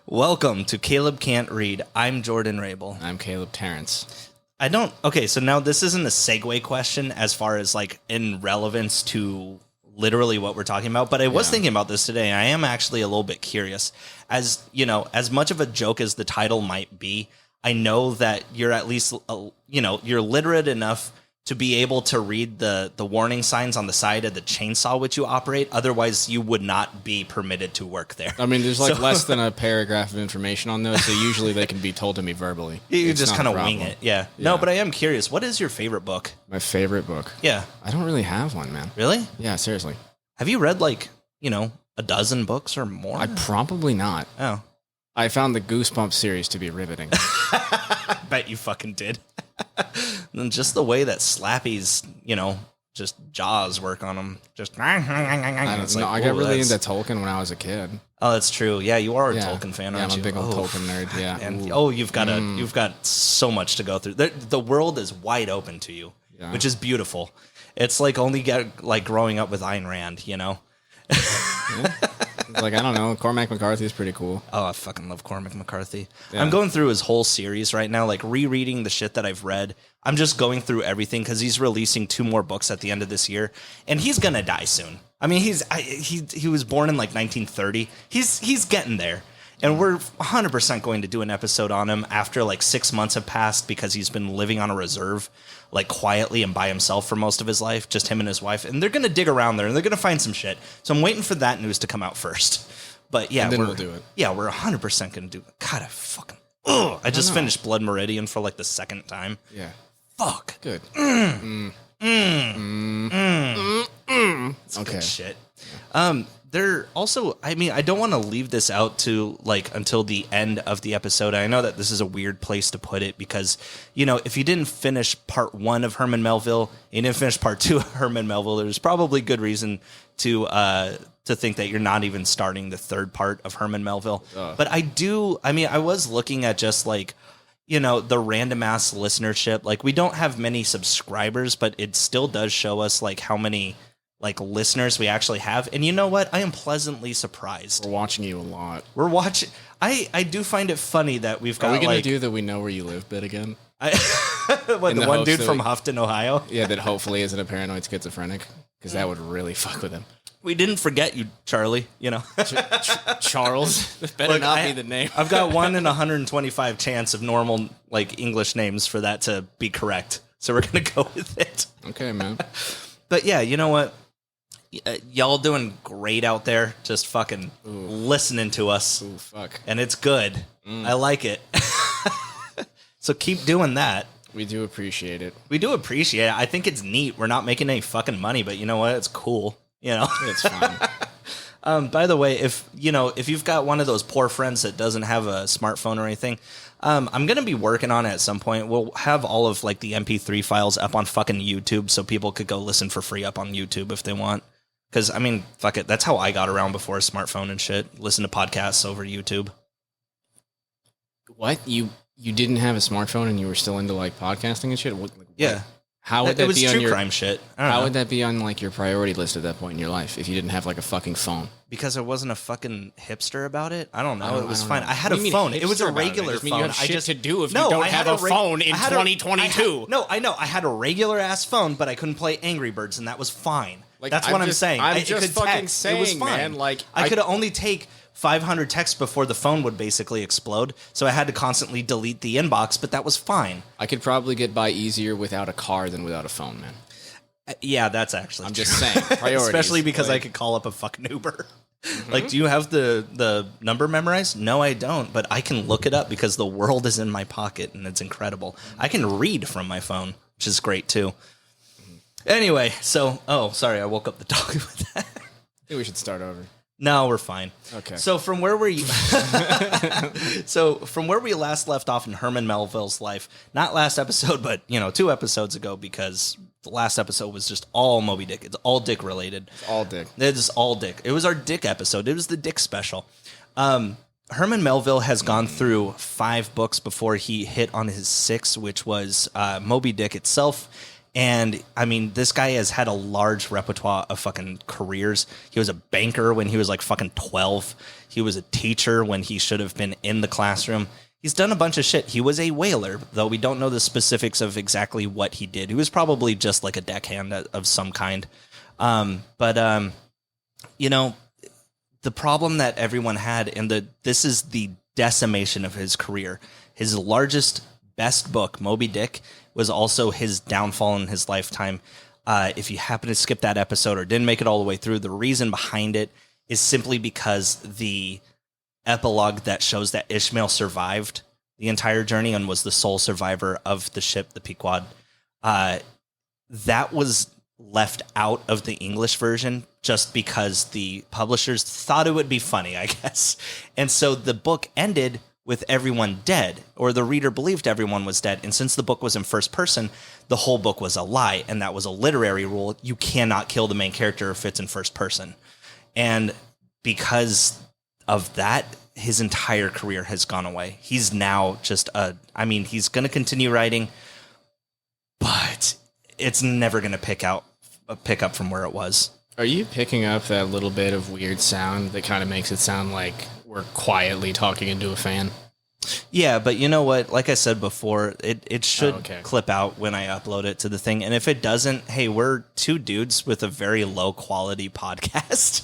Welcome to Caleb Can't Read. I'm Jordan Rabel. I'm Caleb Terrence. Okay, so now this isn't a segue question as far as like in relevance to literally what we're talking about, but I was thinking about this today. I am actually a little bit curious. As you know, as much of a joke as the title might be, I know that you're at least, you're literate enough to be able to read the warning signs on the side of the chainsaw which you operate. Otherwise, you would not be permitted to work there. I mean, there's less than a paragraph of information on those, so usually they can be told to me verbally. You just kind of wing it. Yeah. No, but I am curious. What is your favorite book? My favorite book? Yeah. I don't really have one, man. Really? Yeah, seriously. Have you read a dozen books or more? I probably not. Oh. I found the Goosebumps series to be riveting. I bet you fucking did. And just the way that Slappy's, just jaws work on him. Just I got really into Tolkien when I was a kid. Oh, that's true. Yeah, you are a Tolkien fan, aren't you? I'm a big old Tolkien nerd. Yeah. And you've got so much to go through. The world is wide open to you, which is beautiful. It's like growing up with Ayn Rand, Yeah. I don't know. Cormac McCarthy is pretty cool. Oh, I fucking love Cormac McCarthy. Yeah. I'm going through his whole series right now, like rereading the shit that I've read. I'm just going through everything because he's releasing 2 more books at the end of this year, and he's gonna die soon. I mean, he was born in like 1930. He's getting there, and we're 100% going to do an episode on him after like 6 months have passed because he's been living on a reserve, like quietly and by himself for most of his life, just him and his wife. And they're going to dig around there and they're going to find some shit. So I'm waiting for that news to come out first. But yeah, and then we'll do it. Yeah, we're 100% going to do it. God, I just finished Blood Meridian for like the second time. Yeah. Fuck. Good. It's good shit. They're also, I mean, I don't want to leave this out to like until the end of the episode. I know that this is a weird place to put it because, if you didn't finish part 1 of Herman Melville, you didn't finish part 2 of Herman Melville, there's probably good reason to think that you're not even starting the 3rd part of Herman Melville. But I was looking at just like, the random ass listenership. Like we don't have many subscribers, but it still does show us like how many like listeners we actually have. And you know what? I am pleasantly surprised. We're watching you a lot. We're watching. I do find it funny that we've got. Are we going to do the We Know Where You Live bit again? The one dude from Houghton, Ohio? Yeah, that hopefully isn't a paranoid schizophrenic, because that would really fuck with him. We didn't forget you, Charlie, Charles? That better not be the name. I've got 1 in 125 chance of normal like English names for that to be correct. So we're going to go with it. Okay, man. But yeah, you know what? Y'all doing great out there, just fucking listening to us. Ooh, fuck. And it's good. I like it. So keep doing that. We do appreciate it. We do appreciate it. I think it's neat. We're not making any fucking money, but you know what? It's cool. It's fine. By the way, if you've got one of those poor friends that doesn't have a smartphone or anything, I'm going to be working on it at some point. We'll have all of like the MP3 files up on fucking YouTube so people could go listen for free up on YouTube if they want. Because, I mean, fuck it. That's how I got around before a smartphone and shit. Listen to podcasts over YouTube. What? You didn't have a smartphone and you were still into, like, podcasting and shit? Yeah. How would that be on your crime shit? How would that be on, like, your priority list at that point in your life if you didn't have, like, a fucking phone? Because I wasn't a fucking hipster about it. I don't know. It was fine. I had a phone. It was a regular phone. You have shit to do if you don't have a phone in 2022. I know. I had a regular ass phone, but I couldn't play Angry Birds, and that was fine. Like, that's what I'm saying. I'm just fucking saying, it was fine. Man. Like, I could only take 500 texts before the phone would basically explode, so I had to constantly delete the inbox, but that was fine. I could probably get by easier without a car than without a phone, man. Yeah, that's actually I'm true. Just saying. Priorities. Especially because I could call up a fucking Uber. Mm-hmm. Like, do you have the number memorized? No, I don't, but I can look it up because the world is in my pocket, and it's incredible. I can read from my phone, which is great, too. Anyway, so... Oh, sorry, I woke up the dog with that. I think we should start over. No, we're fine. Okay. So from where we last left off in Herman Melville's life, not last episode, but 2 episodes ago, because the last episode was just all Moby Dick. It's all Dick related. It's all Dick. It's all Dick. It was our Dick episode. It was the Dick special. Herman Melville has gone through 5 books before he hit on his 6th, which was Moby Dick itself. And I mean, this guy has had a large repertoire of fucking careers. He was a banker when he was like fucking 12. He was a teacher when he should have been in the classroom. He's done a bunch of shit. He was a whaler, though we don't know the specifics of exactly what he did. He was probably just like a deckhand of some kind. You know, the problem that everyone had, and this is the decimation of his career. His largest, best book, Moby Dick, was also his downfall in his lifetime. If you happen to skip that episode or didn't make it all the way through, the reason behind it is simply because the epilogue that shows that Ishmael survived the entire journey and was the sole survivor of the ship, the Pequod, that was left out of the English version just because the publishers thought it would be funny, I guess. And so the book ended with everyone dead, or the reader believed everyone was dead. And since the book was in first person, the whole book was a lie. And that was a literary rule. You cannot kill the main character if it's in first person. And because of that, his entire career has gone away. He's now just he's going to continue writing, but it's never going to pick up from where it was. Are you picking up that little bit of weird sound that kind of makes it sound like we're quietly talking into a fan? Yeah, but you know what? Like I said before, it should clip out when I upload it to the thing. And if it doesn't, hey, we're two dudes with a very low quality podcast.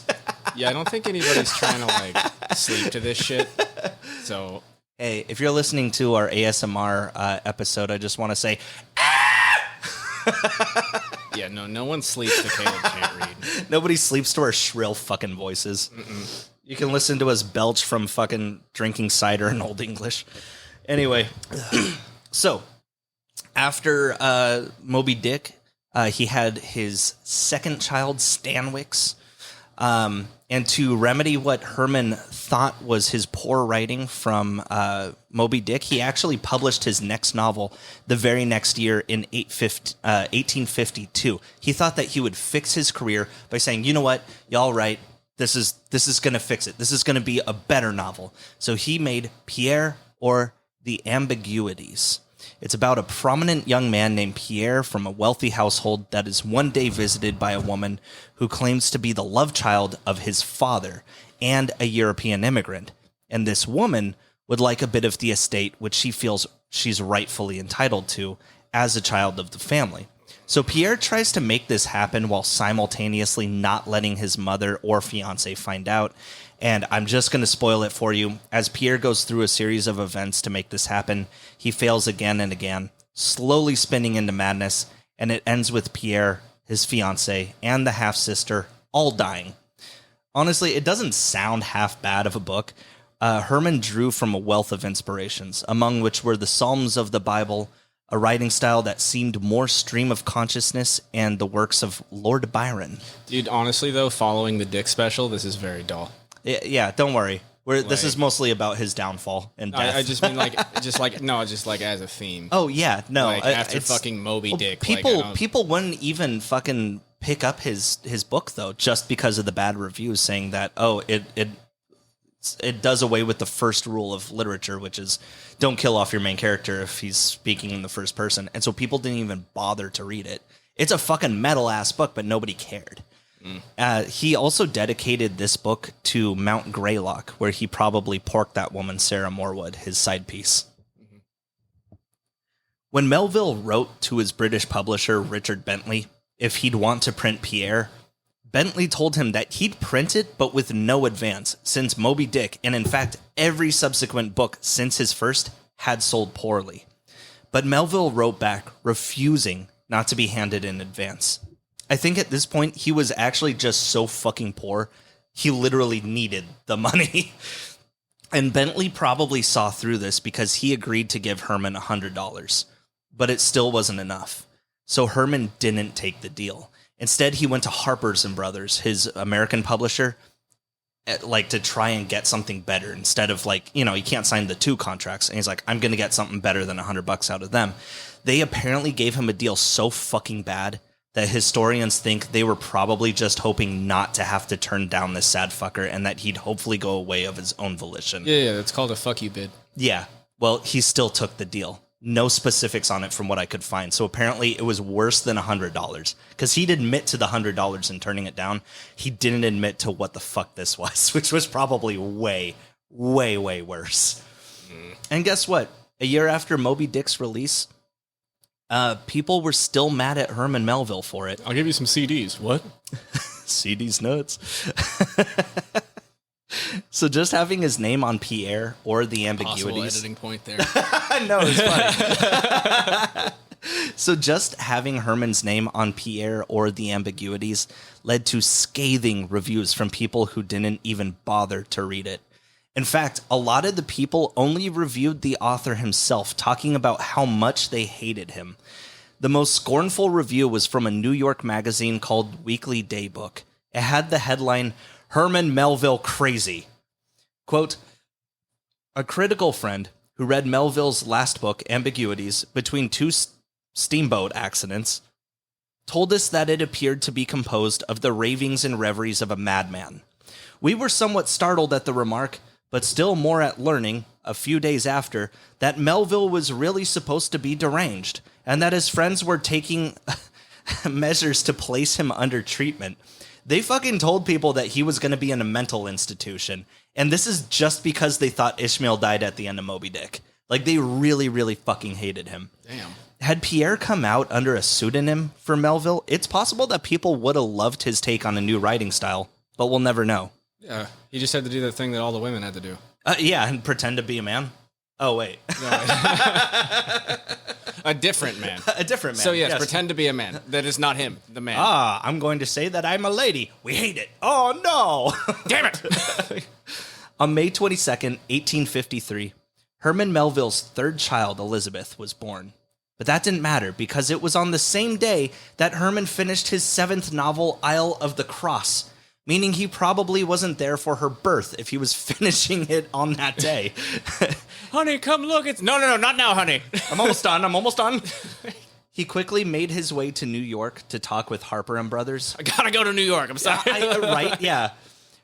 Yeah, I don't think anybody's trying to like sleep to this shit. So, hey, if you're listening to our ASMR episode, I just want to say, yeah, no one sleeps to Caleb can't read. Nobody sleeps to our shrill fucking voices. Mm-mm. You can listen to us belch from fucking drinking cider in Old English. Anyway, so after Moby Dick, he had his second child, Stanwix. And to remedy what Herman thought was his poor writing from Moby Dick, he actually published his next novel the very next year in 1852. He thought that he would fix his career by saying, you know what, y'all right, this is going to fix it. This is going to be a better novel. So he made Pierre, or The Ambiguities. It's about a prominent young man named Pierre from a wealthy household that is one day visited by a woman who claims to be the love child of his father and a European immigrant. And this woman would like a bit of the estate which she feels she's rightfully entitled to as a child of the family. So Pierre tries to make this happen while simultaneously not letting his mother or fiancé find out. And I'm just going to spoil it for you. As Pierre goes through a series of events to make this happen, he fails again and again, slowly spinning into madness, and it ends with Pierre, his fiancée, and the half-sister all dying. Honestly, it doesn't sound half bad of a book. Herman drew from a wealth of inspirations, among which were the Psalms of the Bible, a writing style that seemed more stream of consciousness, and the works of Lord Byron. Dude, honestly, though, following the Dick special, this is very dull. Yeah, don't worry. This is mostly about his downfall and death. I just mean just like as a theme. Oh yeah, no. Like after fucking Moby Dick, people wouldn't even fucking pick up his book though, just because of the bad reviews saying that it does away with the first rule of literature, which is don't kill off your main character if he's speaking in the first person. And so people didn't even bother to read it. It's a fucking metal ass book, but nobody cared. He also dedicated this book to Mount Greylock, where he probably porked that woman, Sarah Morwood, his side piece. Mm-hmm. When Melville wrote to his British publisher, Richard Bentley, if he'd want to print Pierre, Bentley told him that he'd print it, but with no advance, since Moby Dick, and in fact every subsequent book since his first, had sold poorly. But Melville wrote back, refusing not to be handed in advance. I think at this point, he was actually just so fucking poor, he literally needed the money. And Bentley probably saw through this because he agreed to give Herman $100. But it still wasn't enough. So Herman didn't take the deal. Instead, he went to Harper's and Brothers, his American publisher, to try and get something better. Instead of he can't sign the 2 contracts. And he's like, I'm going to get something better than $100 out of them. They apparently gave him a deal so fucking bad that historians think they were probably just hoping not to have to turn down this sad fucker and that he'd hopefully go away of his own volition. Yeah, that's called a fuck you bid. Yeah, well, he still took the deal. No specifics on it from what I could find. So apparently it was worse than $100 because he'd admit to the $100 and turning it down. He didn't admit to what the fuck this was, which was probably way, way, way worse. And guess what? A year after Moby Dick's release, people were still mad at Herman Melville for it. I'll give you some CDs. What? CD's nuts. So just having his name on Pierre or the ambiguities. Possible editing point there. No, it's funny. So just having Herman's name on Pierre or the ambiguities led to scathing reviews from people who didn't even bother to read it. In fact, a lot of the people only reviewed the author himself, talking about how much they hated him. The most scornful review was from a New York magazine called Weekly Daybook. It had the headline, Herman Melville Crazy. Quote, a critical friend who read Melville's last book, Ambiguities, between two steamboat accidents, told us that it appeared to be composed of the ravings and reveries of a madman. We were somewhat startled at the remark, but still more at learning, a few days after, that Melville was really supposed to be deranged, and that his friends were taking measures to place him under treatment. They fucking told people that he was going to be in a mental institution, and this is just because they thought Ishmael died at the end of Moby Dick. Like, they really, really fucking hated him. Damn. Had Pierre come out under a pseudonym for Melville, it's possible that people would have loved his take on a new writing style, but we'll never know. Yeah, he just had to do the thing that all the women had to do. Yeah, and pretend to be a man. Oh, wait. A different man. A different man. So, yes, pretend to be a man. That is not him, the man. I'm going to say that I'm a lady. We hate it. Oh, no. Damn it. On May 22nd, 1853, Herman Melville's third child, Elizabeth, was born. But that didn't matter because it was on the same day that Herman finished his seventh novel, Isle of the Cross, meaning he probably wasn't there for her birth if he was finishing it on that day. Honey, come look. No, not now, honey. I'm almost done. He quickly made his way to New York to talk with Harper and Brothers. I gotta go to New York. I'm sorry. Right, yeah.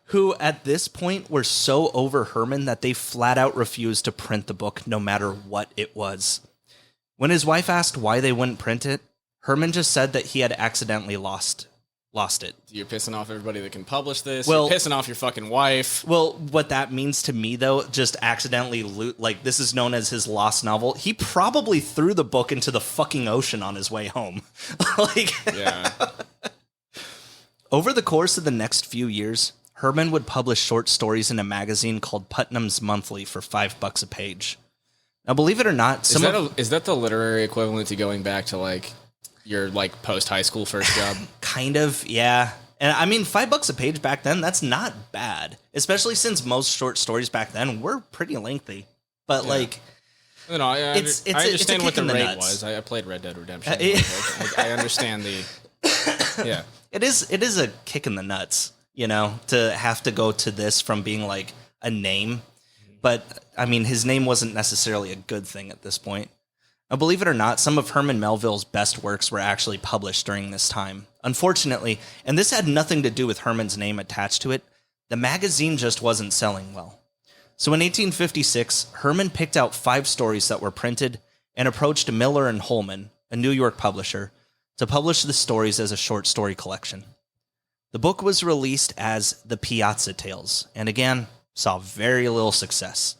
Who, at this point, were so over Herman that they flat out refused to print the book no matter what it was. When his wife asked why they wouldn't print it, Herman just said that he had accidentally lost it. You're pissing off everybody that can publish this. Well, you're pissing off your fucking wife. Well, what that means to me, though, just accidentally like, this is known as his lost novel. He probably threw the book into the fucking ocean on his way home. Yeah. Over the course of the next few years, Herman would publish short stories in a magazine called Putnam's Monthly for $5 a page. Now, believe it or not, is that the literary equivalent to going back to, like, your, like, post-high school first job? Kind of, yeah. And I mean, $5 a page back then, that's not bad. Especially since most short stories back then were pretty lengthy. But, yeah. No, I understand what the rate was. I played Red Dead Redemption. I understand the... Yeah. It is a kick in the nuts, you know, to have to go to this from being, like, a name. But, I mean, his name wasn't necessarily a good thing at this point. Now, believe it or not, some of Herman Melville's best works were actually published during this time. Unfortunately, and this had nothing to do with Herman's name attached to it, the magazine just wasn't selling well. So in 1856, Herman picked out 5 stories that were printed and approached Miller and Holman, a New York publisher, to publish the stories as a short story collection. The book was released as The Piazza Tales, and again, saw very little success.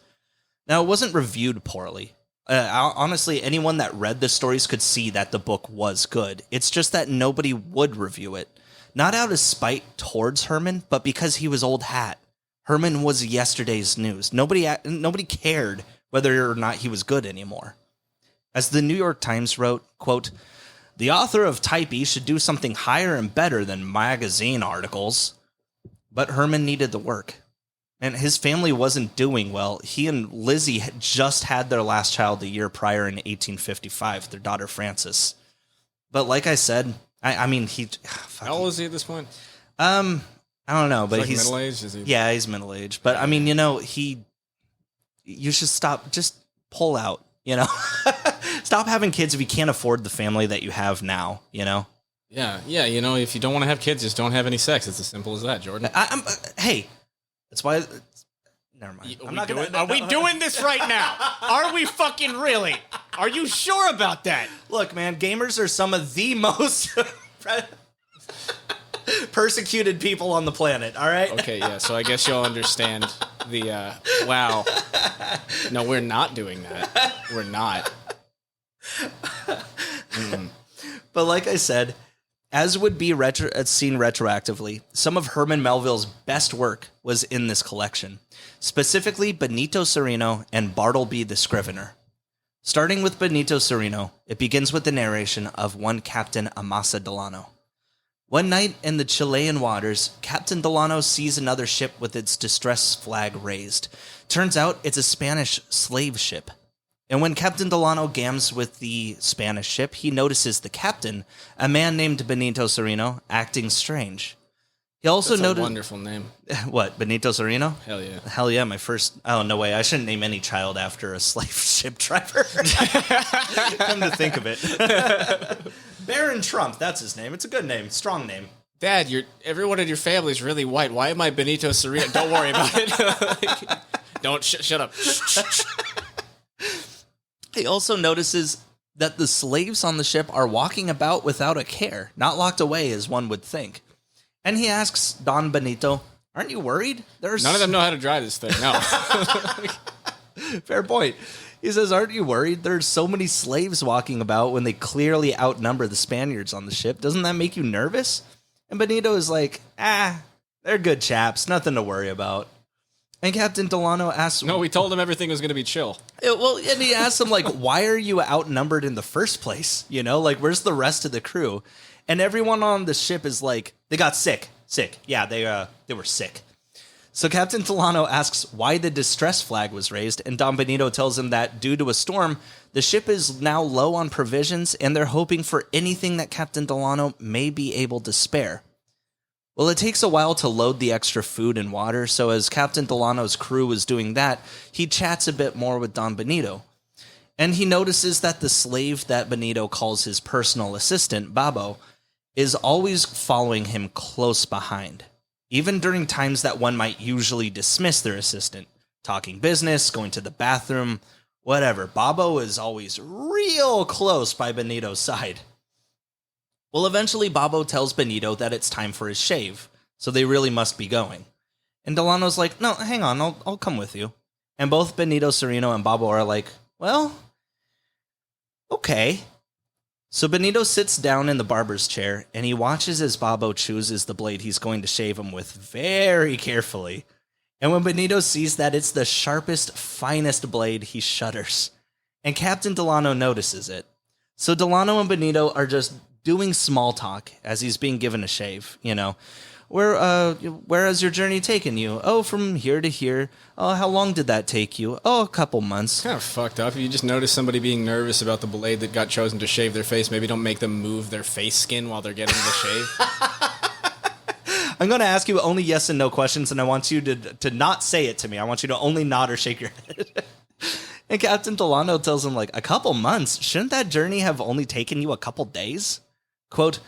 Now, it wasn't reviewed poorly. Honestly, anyone that read the stories could see that the book was good. It's just that nobody would review it. Not out of spite towards Herman, but because he was old hat. Herman was yesterday's news. Nobody cared whether or not he was good anymore. As the New York Times wrote, quote, the author of Type E should do something higher and better than magazine articles. But Herman needed the work. And his family wasn't doing well. He and Lizzie had just had their last child a year prior in 1855, their daughter Frances. But like I said, I mean, how old is he at this point? I don't know, but he's middle-aged, is he? Yeah, he's middle-aged. But I mean, you know, you should stop, just pull out, you know? Stop having kids if you can't afford the family that you have now, you know? Yeah, you know, if you don't want to have kids, just don't have any sex. It's as simple as that, Jordan. Hey, that's why. Never mind. Are we doing this right now? Are we fucking really? Are you sure about that? Look, man, gamers are some of the most persecuted people on the planet, all right? Okay, yeah, so I guess you'll understand the, wow. No, we're not doing that. We're not. But like I said, as would be seen retroactively, some of Herman Melville's best work was in this collection, specifically Benito Cereno and Bartleby the Scrivener. Starting with Benito Cereno, it begins with the narration of one Captain Amasa Delano. One night in the Chilean waters, Captain Delano sees another ship with its distress flag raised. Turns out it's a Spanish slave ship. And when Captain Delano gams with the Spanish ship, he notices the captain, a man named Benito Cereno, acting strange. He also noticed... a wonderful name. What, Benito Cereno? Hell yeah. Hell yeah, my first... Oh, no way. I shouldn't name any child after a slave ship driver. Come to think of it. Baron Trump, that's his name. It's a good name. Strong name. Dad, everyone in your family is really white. Why am I Benito Cereno? Don't worry about it. Don't... Shut up. He also notices that the slaves on the ship are walking about without a care, not locked away as one would think. And he asks Don Benito, aren't you worried? None of them know how to drive this thing, no. Fair point. He says, aren't you worried? There's so many slaves walking about when they clearly outnumber the Spaniards on the ship. Doesn't that make you nervous? And Benito is like, they're good chaps, nothing to worry about. And Captain Delano asks... No, we told him everything was going to be chill. And he asks him, like, why are you outnumbered in the first place? You know, like, where's the rest of the crew? And everyone on the ship is like, they got sick. Yeah, they were sick. So Captain Delano asks why the distress flag was raised, and Don Benito tells him that due to a storm, the ship is now low on provisions, and they're hoping for anything that Captain Delano may be able to spare. Well, it takes a while to load the extra food and water, so as Captain Delano's crew is doing that, he chats a bit more with Don Benito. And he notices that the slave that Benito calls his personal assistant, Babo, is always following him close behind, even during times that one might usually dismiss their assistant, talking business, going to the bathroom, whatever. Babo is always real close by Benito's side. Well, eventually Babo tells Benito that it's time for his shave, so they really must be going. And Delano's like, no, hang on, I'll come with you. And both Benito Cereno and Babo are like, well, okay. So Benito sits down in the barber's chair, and he watches as Babo chooses the blade he's going to shave him with very carefully. And when Benito sees that it's the sharpest, finest blade, he shudders. And Captain Delano notices it. So Delano and Benito are just doing small talk as he's being given a shave, you know. Where has your journey taken you? Oh, from here to here. Oh, how long did that take you? Oh, a couple months. Kind of fucked up. If you just notice somebody being nervous about the blade that got chosen to shave their face, maybe don't make them move their face skin while they're getting the shave. I'm going to ask you only yes and no questions, and I want you to not say it to me. I want you to only nod or shake your head. And Captain Delano tells him, like, a couple months? Shouldn't that journey have only taken you a couple days? Quote,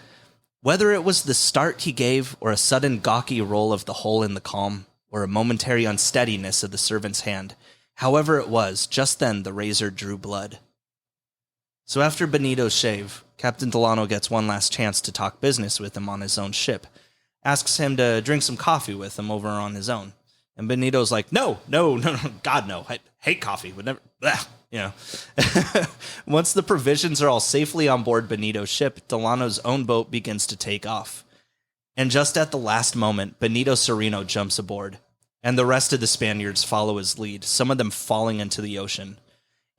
whether it was the start he gave or a sudden gawky roll of the hole in the calm or a momentary unsteadiness of the servant's hand, however it was, just then the razor drew blood. So after Benito's shave, Captain Delano gets one last chance to talk business with him on his own ship, asks him to drink some coffee with him over on his own. And Benito's like, no, God, no, I hate coffee, would never, blah. You know, once the provisions are all safely on board Benito's ship, Delano's own boat begins to take off. And just at the last moment, Benito Cereno jumps aboard, and the rest of the Spaniards follow his lead, some of them falling into the ocean.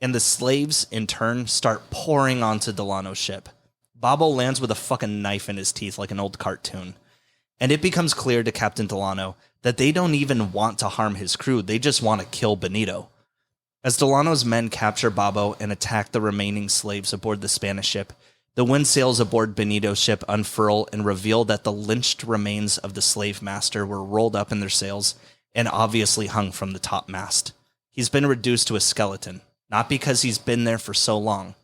And the slaves, in turn, start pouring onto Delano's ship. Babo lands with a fucking knife in his teeth like an old cartoon. And it becomes clear to Captain Delano that they don't even want to harm his crew, they just want to kill Benito. As Delano's men capture Babo and attack the remaining slaves aboard the Spanish ship, the wind sails aboard Benito's ship unfurl and reveal that the lynched remains of the slave master were rolled up in their sails and obviously hung from the top mast. He's been reduced to a skeleton, not because he's been there for so long,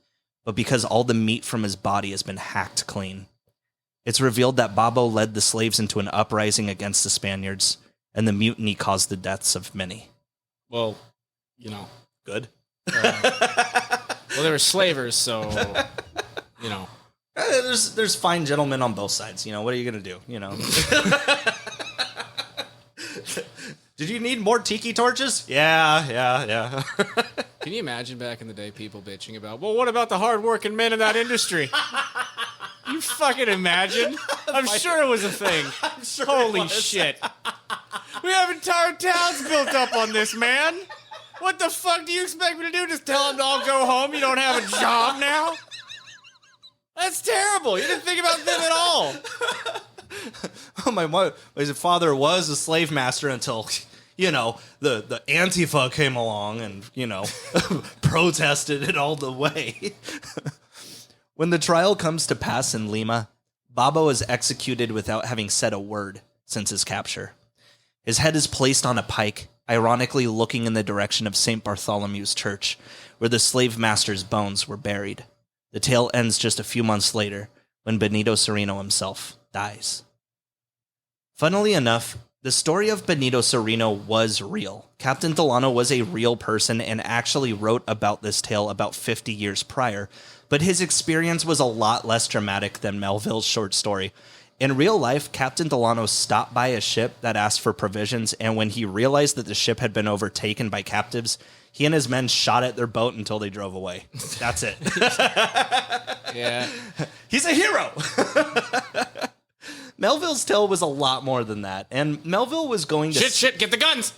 but because all the meat from his body has been hacked clean. It's revealed that Babo led the slaves into an uprising against the Spaniards, and the mutiny caused the deaths of many. Well, you know. Good. Well, they were slavers, so, you know. There's fine gentlemen on both sides. You know, what are you going to do? You know. Did you need more tiki torches? Yeah. Can you imagine back in the day people bitching about, well, what about the hardworking men in that industry? You fucking imagine? I'm sure it was a thing. Sure Holy shit. We have entire towns built up on this, man. What the fuck do you expect me to do? Just tell them to all go home? You don't have a job now? That's terrible. You didn't think about them at all. Oh, my father was a slave master until, you know, the Antifa came along and, you know, protested it all the way. When the trial comes to pass in Lima, Babo is executed without having said a word since his capture. His head is placed on a pike, ironically looking in the direction of St. Bartholomew's Church, where the slave master's bones were buried. The tale ends just a few months later, when Benito Cereno himself dies. Funnily enough, the story of Benito Cereno was real. Captain Delano was a real person and actually wrote about this tale about 50 years prior, but his experience was a lot less dramatic than Melville's short story. In real life, Captain Delano stopped by a ship that asked for provisions, and when he realized that the ship had been overtaken by captives, he and his men shot at their boat until they drove away. That's it. Yeah. He's a hero! Melville's tale was a lot more than that, and Melville was going to... Shit, get the guns!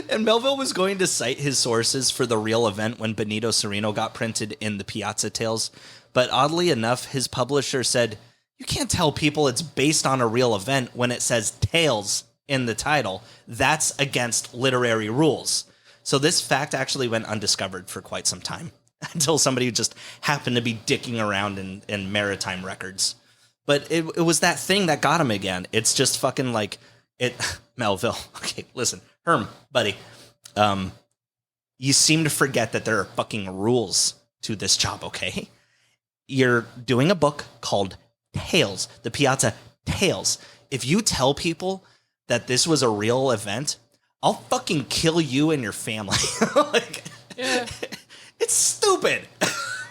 And Melville was going to cite his sources for the real event when Benito Cereno got printed in the Piazza Tales, but oddly enough, his publisher said, you can't tell people it's based on a real event when it says Tales in the title. That's against literary rules. So this fact actually went undiscovered for quite some time, until somebody just happened to be dicking around in maritime records. But it was that thing that got him again. It's just fucking like it. Melville. Okay, listen, Herm, buddy. You seem to forget that there are fucking rules to this job. Okay, you're doing a book called Tales, the Piazza Tales. If you tell people that this was a real event, I'll fucking kill you and your family. Like, yeah. It's stupid.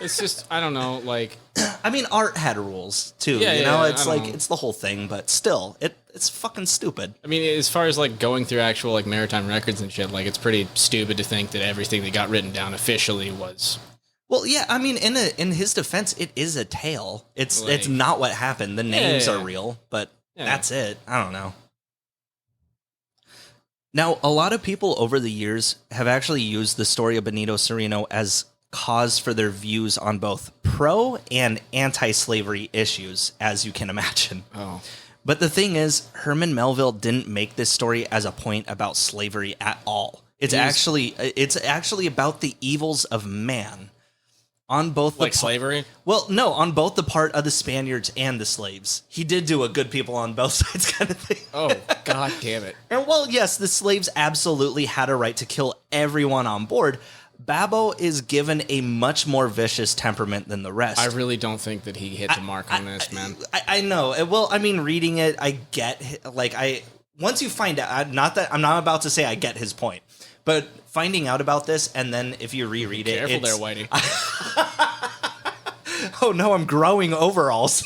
It's just, I don't know, like... I mean, art had rules, too, you know? It's like, it's the whole thing, but still, it's fucking stupid. I mean, as far as, like, going through actual, like, maritime records and shit, like, it's pretty stupid to think that everything that got written down officially was... Well, yeah, I mean, in his defense, it is a tale. It's not what happened. The names are real, but that's it. I don't know. Now, a lot of people over the years have actually used the story of Benito Cereno as cause for their views on both pro and anti-slavery issues, as you can imagine. Oh. But the thing is, Herman Melville didn't make this story as a point about slavery at all. It's actually about the evils of man. On both like slavery? Well, no, on both the part of the Spaniards and the slaves. He did do a good people on both sides kind of thing. Oh, god damn it. And well, yes, the slaves absolutely had a right to kill everyone on board. Babo is given a much more vicious temperament than the rest. I really don't think that he hit the mark on this, man. I know. Well, I mean, reading it, I get, like, once you find out, not that, I'm not about to say I get his point, but finding out about this, and then if you reread it, careful there, Whitey. Oh no, I'm growing overalls.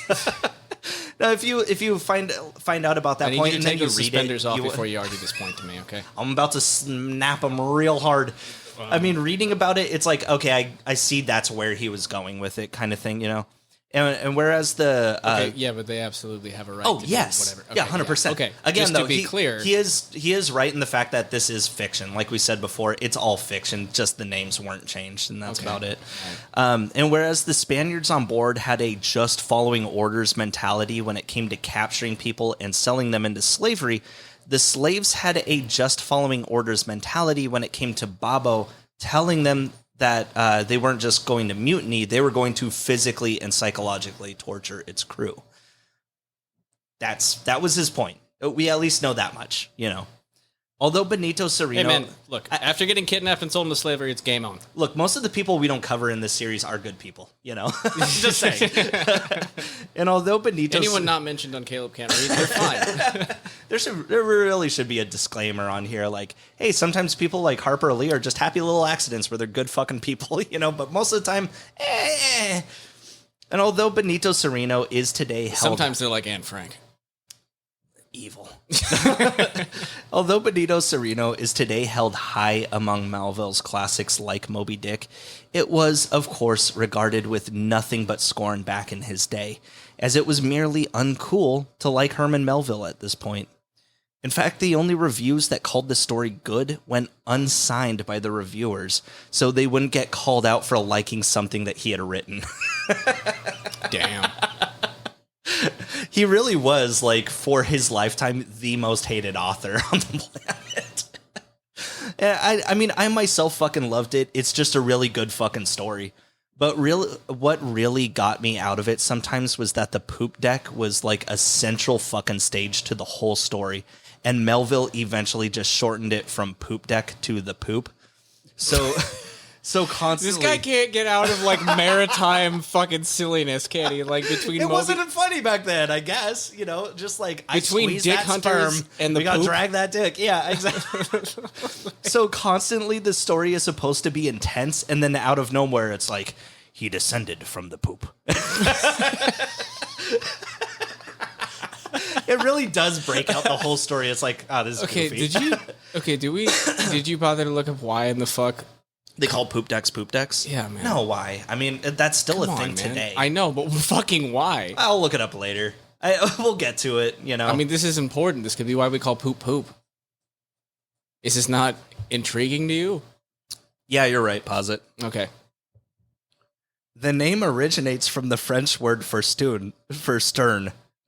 Now, if you find out about that point and then you read suspenders off before you argue this point to me, okay? I'm about to snap them real hard. I mean, reading about it, it's like, okay, I see that's where he was going with it, kind of thing, you know. And whereas the okay, yeah, but they absolutely have a right. Oh to yes, do whatever. Okay, yeah, 100%. Okay, again, just though, to be clear, he is right in the fact that this is fiction. Like we said before, it's all fiction. Just the names weren't changed, and that's about it. Right. And whereas the Spaniards on board had a just following orders mentality when it came to capturing people and selling them into slavery, the slaves had a just following orders mentality when it came to Babo telling them that they weren't just going to mutiny, they were going to physically and psychologically torture its crew. That was his point. We at least know that much, you know. Although Benito Cereno... Hey, man, look, after getting kidnapped and sold into slavery, it's game on. Look, most of the people we don't cover in this series are good people, you know? Just saying. And although Benito... Anyone not mentioned on Caleb Can't Read, they're fine. There really should be a disclaimer on here, like, hey, sometimes people like Harper Lee are just happy little accidents where they're good fucking people, you know? But most of the time, And although Benito Cereno is today held... Sometimes they're like Anne Frank. Evil. Although Benito Cereno is today held high among Melville's classics like Moby Dick, it was, of course, regarded with nothing but scorn back in his day, as it was merely uncool to like Herman Melville at this point. In fact, the only reviews that called the story good went unsigned by the reviewers, so they wouldn't get called out for liking something that he had written. Damn. He really was, like, for his lifetime, the most hated author on the planet. I mean, I myself fucking loved it. It's just a really good fucking story. But what really got me out of it sometimes was that the poop deck was like a central fucking stage to the whole story. And Melville eventually just shortened it from poop deck to the poop. So constantly... This guy can't get out of, like, maritime fucking silliness, can he? Like, between... It wasn't funny back then, I guess. You know, just like... Between I dick that hunters sperm, and the we gotta poop? drag that dick. Yeah, exactly. So constantly the story is supposed to be intense, and then out of nowhere it's like, he descended from the poop. It really does break out the whole story. It's like, this is goofy. Did you bother to look up why in the fuck... They call poop decks poop decks? Yeah, man. No, why? I mean, that's still a thing today. I know, but fucking why? I'll look it up later. We'll get to it, you know. I mean, this is important. This could be why we call poop poop. Is this not intriguing to you? Yeah, you're right. Pause it. Okay. The name originates from the French word for stern,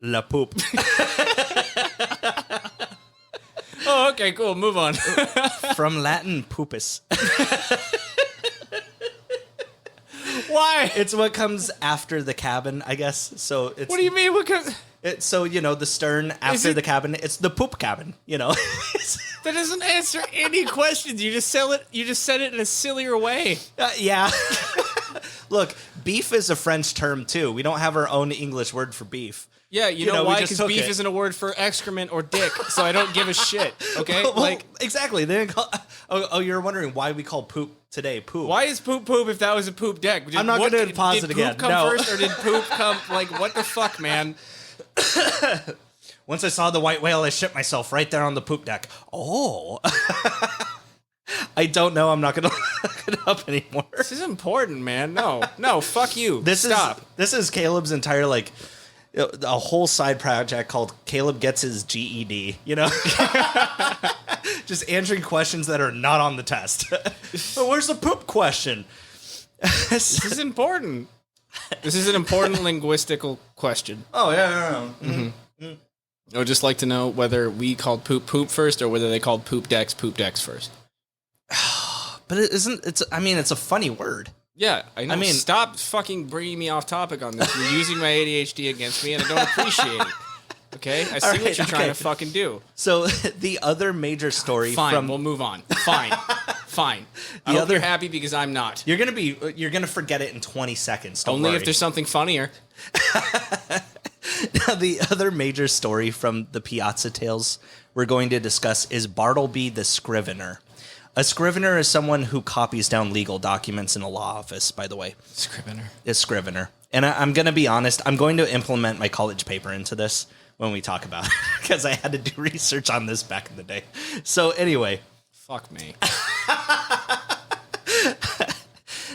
la poupe. Oh, okay, cool. Move on. From Latin pupus. Why? It's what comes after the cabin, I guess. So it's... What do you mean? What comes... So, you know, the stern after the cabin, it's the poop cabin, you know? That doesn't answer any questions. You just said it in a sillier way. Yeah. Look, beef is a French term, too. We don't have our own English word for beef. Yeah, you know why? Because beef isn't a word for excrement or dick, so I don't give a shit, okay? Well, exactly. They didn't call... you're wondering why we call poop today poop. Why is poop poop if that was a poop deck? I'm not going to pause it again. Did poop come first, or did poop come... Like, what the fuck, man? Once I saw the white whale, I shit myself right there on the poop deck. Oh. I don't know. I'm not going to look it up anymore. This is important, man. No, fuck you. Stop. This is Caleb's entire, like... a whole side project called Caleb Gets His GED, you know? Just answering questions that are not on the test. But where's the poop question? This is important. This is an important linguistical question. Oh, yeah. I would just like to know whether we called poop poop first or whether they called poop decks first. But it's a funny word. Yeah, I know. I mean, stop fucking bringing me off topic on this. You're using my ADHD against me, and I don't appreciate it. Okay? I see what you're trying to fucking do. So, the other major story Fine, we'll move on. Fine. I hope you're happy because I'm not. You're gonna forget it in 20 seconds. Don't Only worry. if there's something funnier. Now, the other major story from the Piazza Tales we're going to discuss is Bartleby the Scrivener. A scrivener is someone who copies down legal documents in a law office, by the way. A scrivener. And I'm going to be honest, I'm going to implement my college paper into this when we talk about it, because I had to do research on this back in the day. So anyway. Fuck me.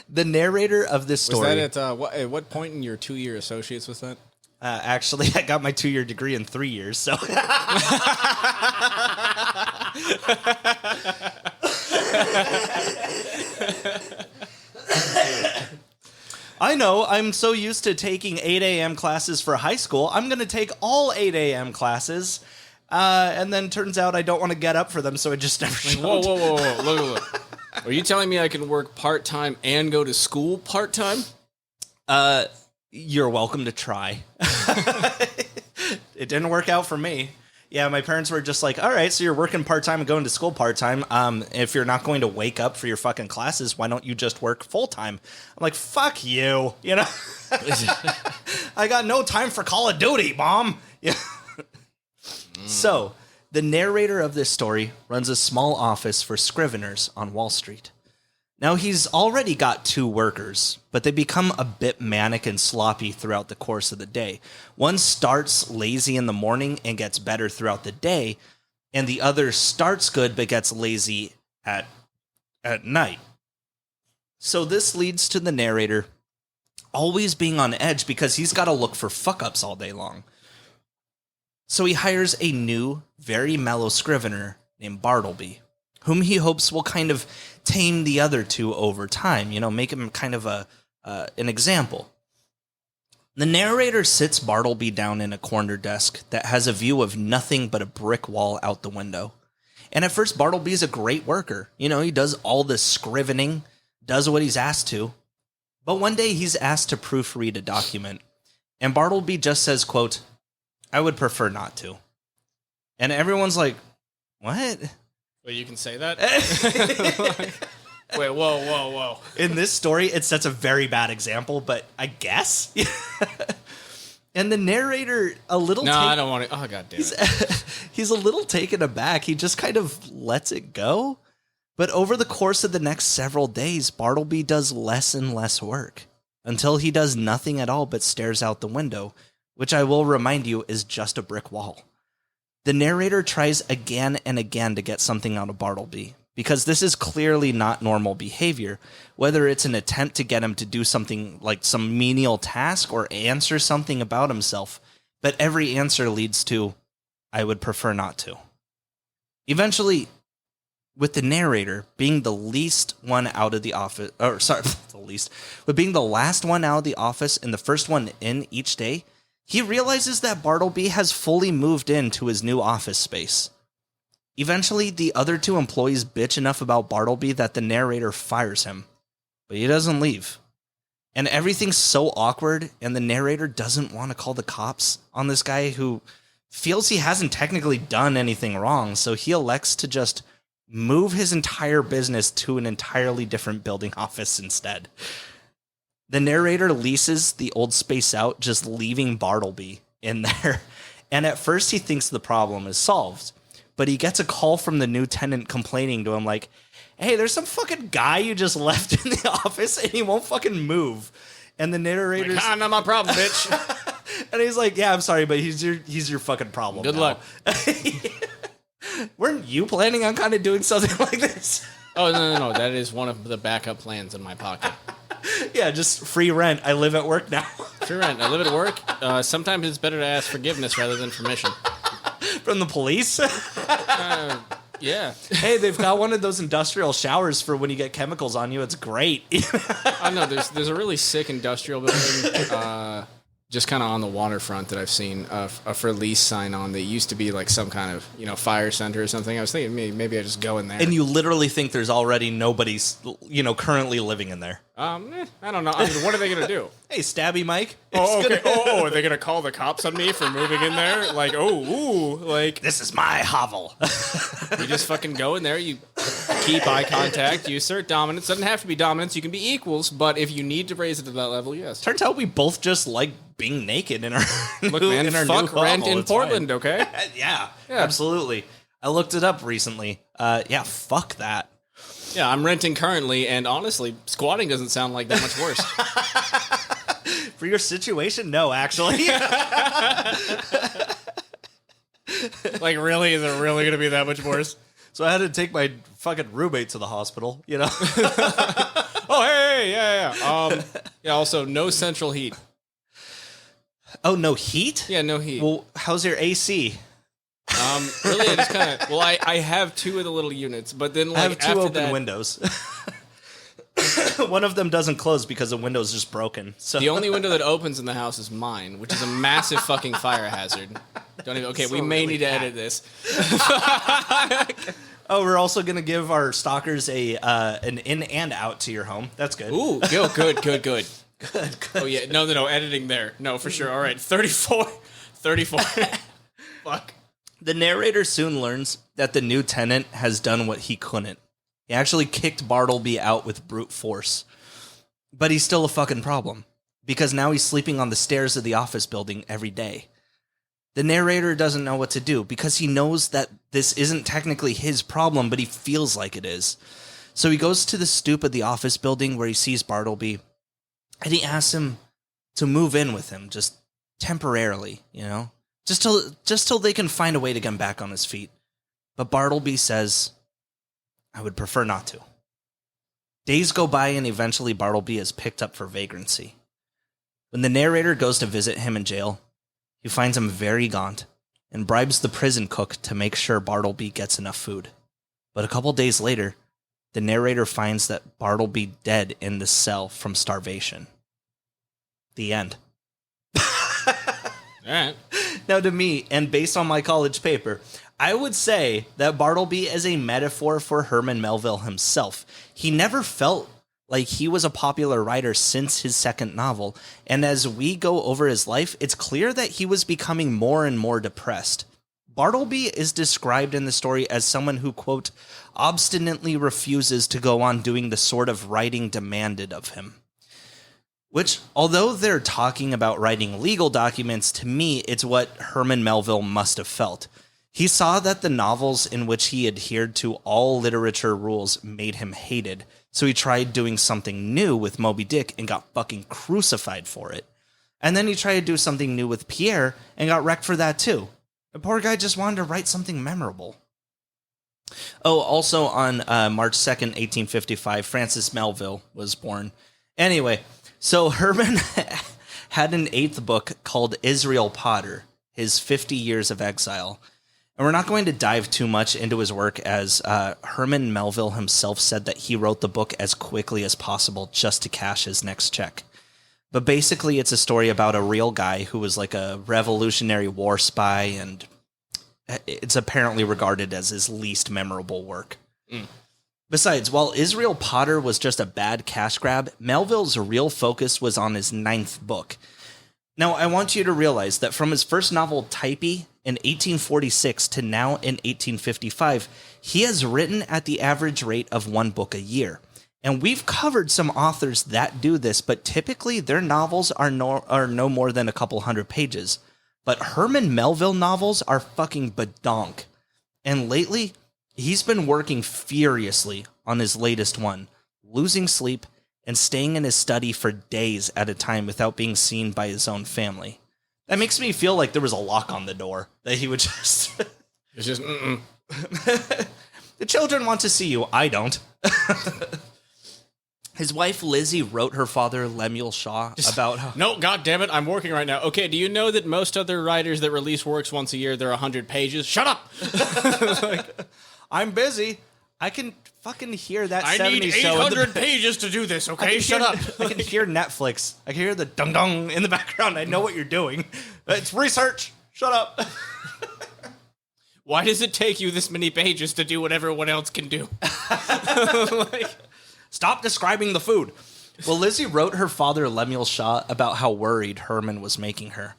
The narrator of this story... Was that at what point in your 2-year associates was that? Actually, I got my 2-year degree in 3 years, so... I know, I'm so used to taking 8 a.m. classes for high school, I'm going to take all 8 a.m. classes, and then turns out I don't want to get up for them, so I just never showed. Whoa. Look. Are you telling me I can work part-time and go to school part-time? You're welcome to try. It didn't work out for me. Yeah, my parents were just like, all right, so you're working part-time and going to school part-time. If you're not going to wake up for your fucking classes, why don't you just work full-time? I'm like, fuck you, you know? I got no time for Call of Duty, Mom. Yeah. So, the narrator of this story runs a small office for scriveners on Wall Street. Now, he's already got 2 workers, but they become a bit manic and sloppy throughout the course of the day. One starts lazy in the morning and gets better throughout the day, and the other starts good but gets lazy at night. So this leads to the narrator always being on edge because he's got to look for fuck-ups all day long. So he hires a new, very mellow scrivener named Bartleby, whom he hopes will kind of tame the other 2 over time, you know, make him kind of an example. The narrator sits Bartleby down in a corner desk that has a view of nothing but a brick wall out the window. And at first, Bartleby's a great worker. You know, he does all the scrivening, does what he's asked to. But one day he's asked to proofread a document, and Bartleby just says, quote, "I would prefer not to." And everyone's like, what? Well, you can say that? Wait, whoa. In this story, it sets a very bad example, but I guess. And the narrator, a little... No, I don't want to... Oh, God damn it. He's a little taken aback. He just kind of lets it go. But over the course of the next several days, Bartleby does less and less work, until he does nothing at all but stares out the window, which I will remind you is just a brick wall. The narrator tries again and again to get something out of Bartleby, because this is clearly not normal behavior, whether it's an attempt to get him to do something like some menial task or answer something about himself, but every answer leads to, "I would prefer not to." Eventually, with the narrator being the least one out of the office, but being the last one out of the office and the first one in each day, he realizes that Bartleby has fully moved into his new office space. Eventually, the other 2 employees bitch enough about Bartleby that the narrator fires him, but he doesn't leave. And everything's so awkward, and the narrator doesn't want to call the cops on this guy who feels he hasn't technically done anything wrong, so he elects to just move his entire business to an entirely different building office instead. The narrator leases the old space out, just leaving Bartleby in there. And at first he thinks the problem is solved, but he gets a call from the new tenant complaining to him like, "Hey, there's some fucking guy you just left in the office and he won't fucking move." And the narrator's Like, not my problem, bitch. and he's like, "Yeah, I'm sorry, but he's your fucking problem. Good now." luck. Weren't you planning on kind of doing something like this? Oh, no. That is one of the backup plans in my pocket. Yeah, just free rent. I live at work now. Free rent. I live at work. Sometimes it's better to ask forgiveness rather than permission. From the police? Yeah. Hey, they've got one of those industrial showers for when you get chemicals on you. It's great. I know. There's a really sick industrial building just kind of on the waterfront that I've seen a for lease sign on that used to be like some kind of, fire center or something. I was thinking maybe I just go in there. And you literally think there's already nobody's, currently living in there. I don't know. I mean, what are they going to do? Hey, Stabby Mike. Oh, okay. Are they going to call the cops on me for moving in there? Like, This is my hovel. You just fucking go in there, you keep eye contact, you assert dominance. Doesn't have to be dominance, you can be equals, but if you need to raise it to that level, yes. Turns out we both just like being naked in our Look, man, in our fuck new rent hovel. in It's Portland, fine. okay? Yeah, absolutely. I looked it up recently. Yeah, fuck that. Yeah, I'm renting currently, and honestly, squatting doesn't sound like that much worse. For your situation, no, actually. Like, really? Is it really going to be that much worse? So I had to take my fucking roommate to the hospital, Oh, hey, yeah. Yeah, also, no central heat. Oh, no heat? Yeah, no heat. Well, how's your AC? Really, I just kind of... Well, I have 2 of the little units, but then, like, I have 2 after open that, windows. One of them doesn't close because the window's just broken. So the only window that opens in the house is mine, which is a massive fucking fire hazard. Don't even... Okay, So we may really need to bad. edit this. Oh, we're also gonna give our stalkers an in and out to your home. That's good. Ooh, good. Good. Oh, yeah. No, editing there. No, for sure. All right, 34. Fuck. The narrator soon learns that the new tenant has done what he couldn't. He actually kicked Bartleby out with brute force. But he's still a fucking problem, because now he's sleeping on the stairs of the office building every day. The narrator doesn't know what to do, because he knows that this isn't technically his problem, but he feels like it is. So he goes to the stoop of the office building where he sees Bartleby, and he asks him to move in with him, just temporarily, just till they can find a way to get him back on his feet. But Bartleby says, I would prefer not to. Days go by, and eventually Bartleby is picked up for vagrancy. When the narrator goes to visit him in jail, he finds him very gaunt and bribes the prison cook to make sure Bartleby gets enough food. But a couple days later, the narrator finds that Bartleby dead in the cell from starvation. The end. All right. Now, to me, and based on my college paper, I would say that Bartleby is a metaphor for Herman Melville himself. He never felt like he was a popular writer since his second novel, and as we go over his life, it's clear that he was becoming more and more depressed. Bartleby is described in the story as someone who, quote, obstinately refuses to go on doing the sort of writing demanded of him. Which, although they're talking about writing legal documents, to me, it's what Herman Melville must have felt. He saw that the novels in which he adhered to all literature rules made him hated, so he tried doing something new with Moby Dick and got fucking crucified for it. And then he tried to do something new with Pierre and got wrecked for that too. The poor guy just wanted to write something memorable. Oh, also on March 2nd, 1855, Francis Melville was born. Anyway, so Herman had an 8th book called Israel Potter, his 50 Years of Exile. And we're not going to dive too much into his work, as Herman Melville himself said that he wrote the book as quickly as possible just to cash his next check. But basically, it's a story about a real guy who was like a Revolutionary War spy, and it's apparently regarded as his least memorable work. Besides, while Israel Potter was just a bad cash grab, Melville's real focus was on his 9th book. Now, I want you to realize that from his first novel, Typee, in 1846 to now in 1855, he has written at the average rate of 1 book a year. And we've covered some authors that do this, but typically their novels are no more than a couple hundred pages. But Herman Melville novels are fucking badonk. And lately, he's been working furiously on his latest one, losing sleep and staying in his study for days at a time without being seen by his own family. That makes me feel like there was a lock on the door, that he would just... It's just, The children want to see you. I don't. His wife, Lizzie, wrote her father, Lemuel Shaw, about how... No, God damn it, I'm working right now. Okay, do you know that most other writers that release works once a year, they're 100 pages? Shut up! I'm busy. I can fucking hear that 70s I need show. 800 pages to do this, okay? Shut up. I can hear Netflix. I can hear the dung-dung in the background. I know what you're doing. It's research. Shut up. Why does it take you this many pages to do what everyone else can do? Stop describing the food. Well, Lizzie wrote her father, Lemuel Shaw, about how worried Herman was making her.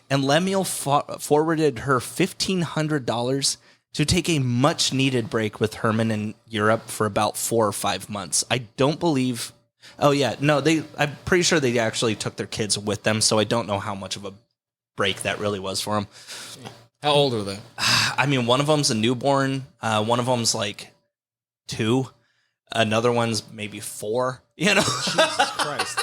And Lemuel forwarded her $1,500 to take a much-needed break with Herman in Europe for about 4 or 5 months. I don't believe... Oh, yeah. No, I'm pretty sure they actually took their kids with them, so I don't know how much of a break that really was for them. How old are they? I mean, one of them's a newborn. One of them's like 2. Another one's maybe 4. You know? Jesus Christ.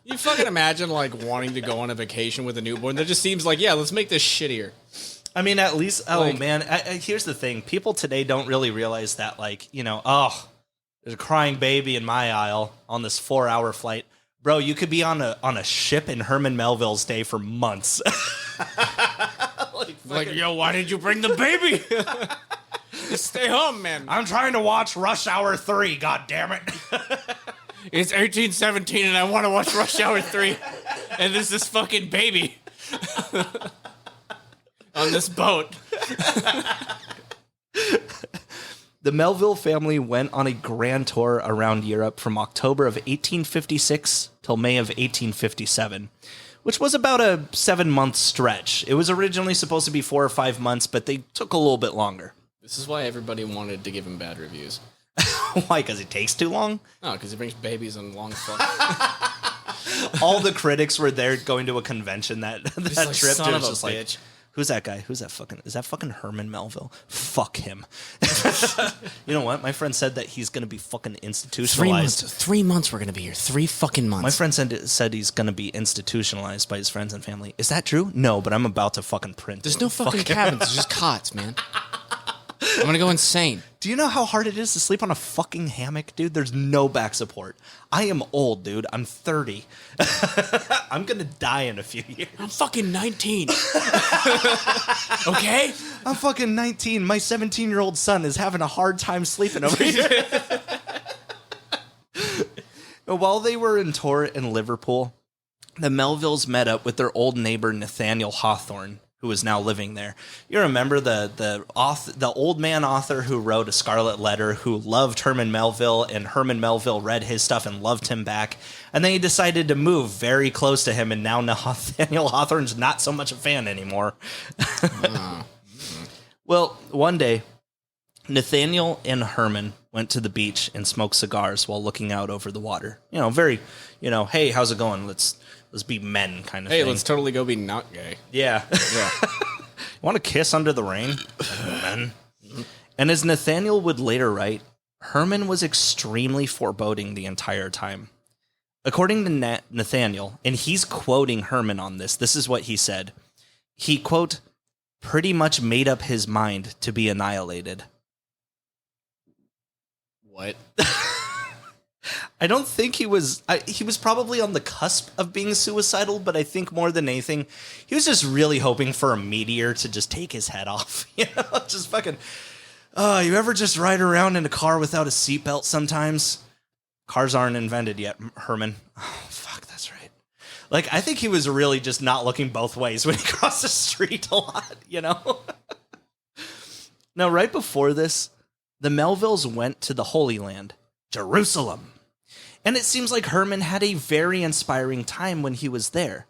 You fucking imagine, like, wanting to go on a vacation with a newborn? That just seems like, yeah, let's make this shittier. I mean, at least, man, here's the thing. People today don't really realize that, like, there's a crying baby in my aisle on this 4-hour flight. Bro, you could be on a ship in Herman Melville's day for months. Like, yo, why did you bring the baby? Just stay home, man. I'm trying to watch Rush Hour 3, God damn it. It's 1817 and I want to watch Rush Hour 3. And there's this fucking baby on this boat. The Melville family went on a grand tour around Europe from October of 1856 till May of 1857, which was about a 7-month stretch. It was originally supposed to be 4 or 5 months, but they took a little bit longer. This is why everybody wanted to give him bad reviews. Why? Because it takes too long? No, because he brings babies on long fuck. All the critics were there going to a convention that like, trip. son of a just bitch. like, who's that guy? Who's that fucking? Is that fucking Herman Melville? Fuck him. You know what? My friend said that he's going to be fucking institutionalized. 3 months we're going to be here. 3 fucking months. My friend said he's going to be institutionalized by his friends and family. Is that true? No, but I'm about to fucking print There's it. no fucking cabins. There's just cots, man. I'm going to go insane. Do you know how hard it is to sleep on a fucking hammock, dude? There's no back support. I am old, dude. I'm 30. I'm going to die in a few years. I'm fucking 19. Okay? I'm fucking 19. My 17-year-old son is having a hard time sleeping over here. While they were in tour in Liverpool, the Melvilles met up with their old neighbor Nathaniel Hawthorne, who is now living there. You remember the old man author who wrote A Scarlet Letter, who loved Herman Melville, and Herman Melville read his stuff and loved him back. And then he decided to move very close to him, and now Nathaniel Hawthorne's not so much a fan anymore. Well, one day, Nathaniel and Herman went to the beach and smoked cigars while looking out over the water. You know, very, hey, how's it going? Let's be men kind of thing. Hey, let's totally go be not gay. Yeah. Yeah. Want to kiss under the rain? Men. And as Nathaniel would later write, Herman was extremely foreboding the entire time. According to Nathaniel, and he's quoting Herman on this is what he said. He, quote, pretty much made up his mind to be annihilated. What? I don't think he was probably on the cusp of being suicidal, but I think more than anything, he was just really hoping for a meteor to just take his head off. Just fucking, you ever just ride around in a car without a seatbelt sometimes? Cars aren't invented yet, Herman. Oh, fuck, that's right. Like, I think he was really just not looking both ways when he crossed the street a lot, Now, right before this, the Melvilles went to the Holy Land, Jerusalem. And it seems like Herman had a very inspiring time when he was there,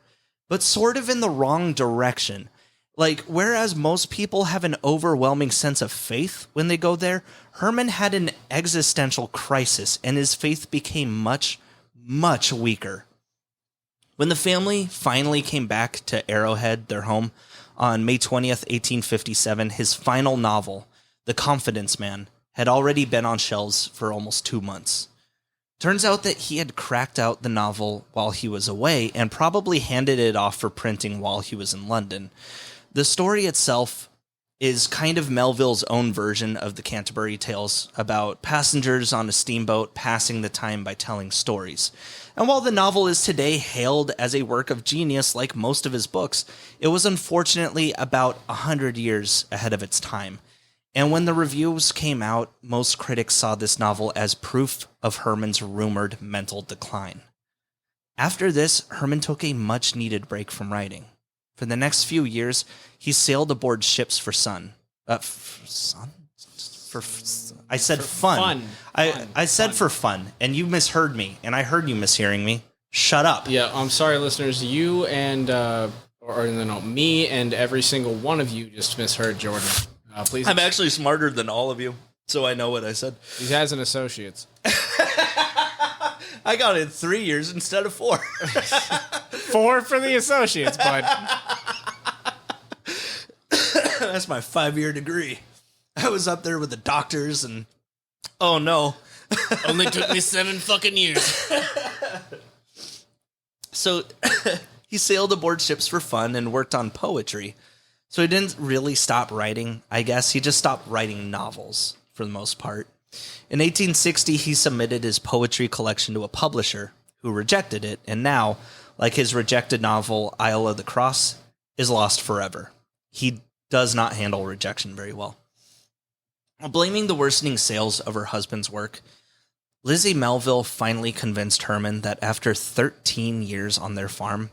but sort of in the wrong direction. Like, whereas most people have an overwhelming sense of faith when they go there, Herman had an existential crisis, and his faith became much, much weaker. When the family finally came back to Arrowhead, their home, on May 20th, 1857, his final novel, The Confidence Man, had already been on shelves for almost 2 months. Turns out that he had cracked out the novel while he was away and probably handed it off for printing while he was in London. The story itself is kind of Melville's own version of the Canterbury Tales about passengers on a steamboat passing the time by telling stories. And while the novel is today hailed as a work of genius like most of his books, it was unfortunately about 100 years ahead of its time. And when the reviews came out, most critics saw this novel as proof of Herman's rumored mental decline. After this, Herman took a much-needed break from writing. For the next few years, he sailed aboard ships for fun. I said fun. I said for fun, and you misheard me, and I heard you mishearing me. Shut up. Yeah, I'm sorry, listeners. You and, me and every single one of you just misheard Jordan. Please. I'm actually smarter than all of you, so I know what I said. He has an associate's. I got it in 3 years instead of 4. 4 for the associates, bud. That's my 5-year degree. I was up there with the doctors, and oh no. Only took me 7 fucking years. So he sailed aboard ships for fun and worked on poetry. So he didn't really stop writing, I guess. He just stopped writing novels for the most part. In 1860, he submitted his poetry collection to a publisher who rejected it, and now, like his rejected novel, Isle of the Cross, is lost forever. He does not handle rejection very well. Blaming the worsening sales of her husband's work, Lizzie Melville finally convinced Herman that after 13 years on their farm,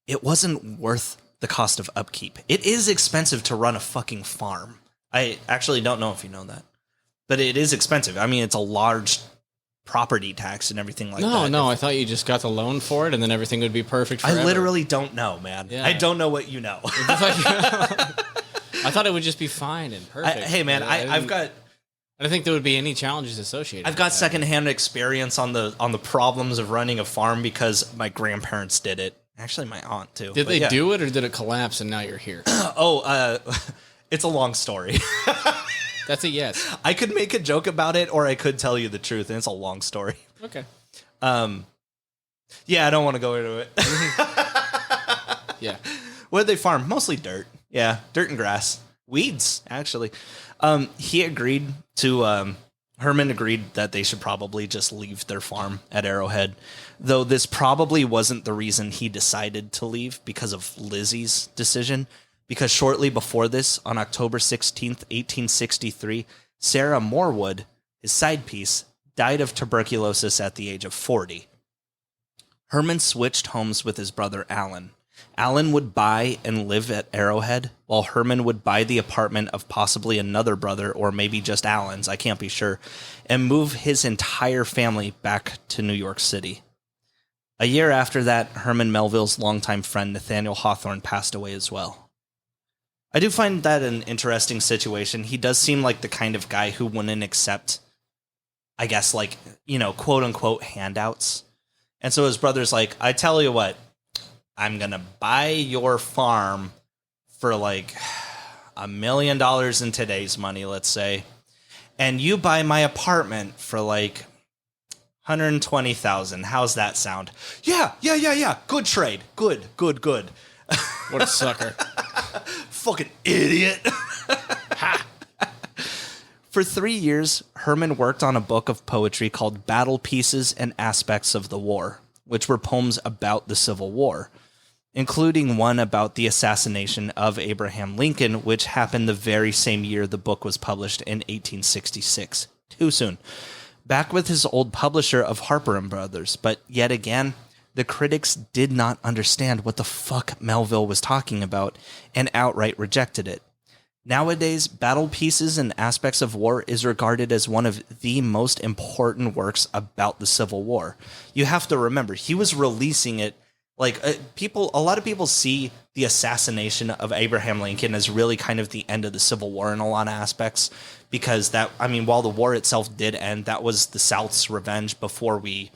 it wasn't worth the cost of upkeep. It is expensive to run a fucking farm. I actually don't know if you know that, but it is expensive. I mean, it's a large property tax and everything like that. No, I thought you just got the loan for it and then everything would be perfect forever. I literally don't know, man. Yeah. I don't know what you know. I thought it would just be fine and perfect. Hey, man, I don't think there would be any challenges associated. I've got secondhand experience on the problems of running a farm because my grandparents did it. Actually, my aunt too. Did they do it or did it collapse and now you're here? It's a long story. That's a yes. I could make a joke about it or I could tell you the truth, and it's a long story. Okay. Yeah, I don't want to go into it. Yeah. What did they farm? Mostly dirt. Yeah, dirt and grass. Weeds, actually. Herman agreed that they should probably just leave their farm at Arrowhead, though this probably wasn't the reason he decided to leave because of Lizzie's decision, because shortly before this, on October 16th, 1863, Sarah Morwood, his side piece, died of tuberculosis at the age of 40. Herman switched homes with his brother Alan. Alan would buy and live at Arrowhead, while Herman would buy the apartment of possibly another brother, or maybe just Alan's, I can't be sure, and move his entire family back to New York City. A year after that, Herman Melville's longtime friend Nathaniel Hawthorne passed away as well. I do find that an interesting situation. He does seem like the kind of guy who wouldn't accept, I guess, like, quote-unquote handouts. And so his brother's like, I tell you what, I'm going to buy your farm for like $1 million in today's money, let's say. And you buy my apartment for like $120,000. How's that sound? Yeah. Good trade. Good. What a sucker. Fucking idiot. For 3 years, Herman worked on a book of poetry called Battle Pieces and Aspects of the War, which were poems about the Civil War, including one about the assassination of Abraham Lincoln, which happened the very same year the book was published in 1866. Too soon. Back with his old publisher of Harper & Brothers, but yet again, the critics did not understand what the fuck Melville was talking about and outright rejected it. Nowadays, Battle Pieces and Aspects of War is regarded as one of the most important works about the Civil War. You have to remember, he was releasing it like a lot of people see the assassination of Abraham Lincoln as really kind of the end of the Civil War in a lot of aspects, because while the war itself did end, that was the South's revenge before we,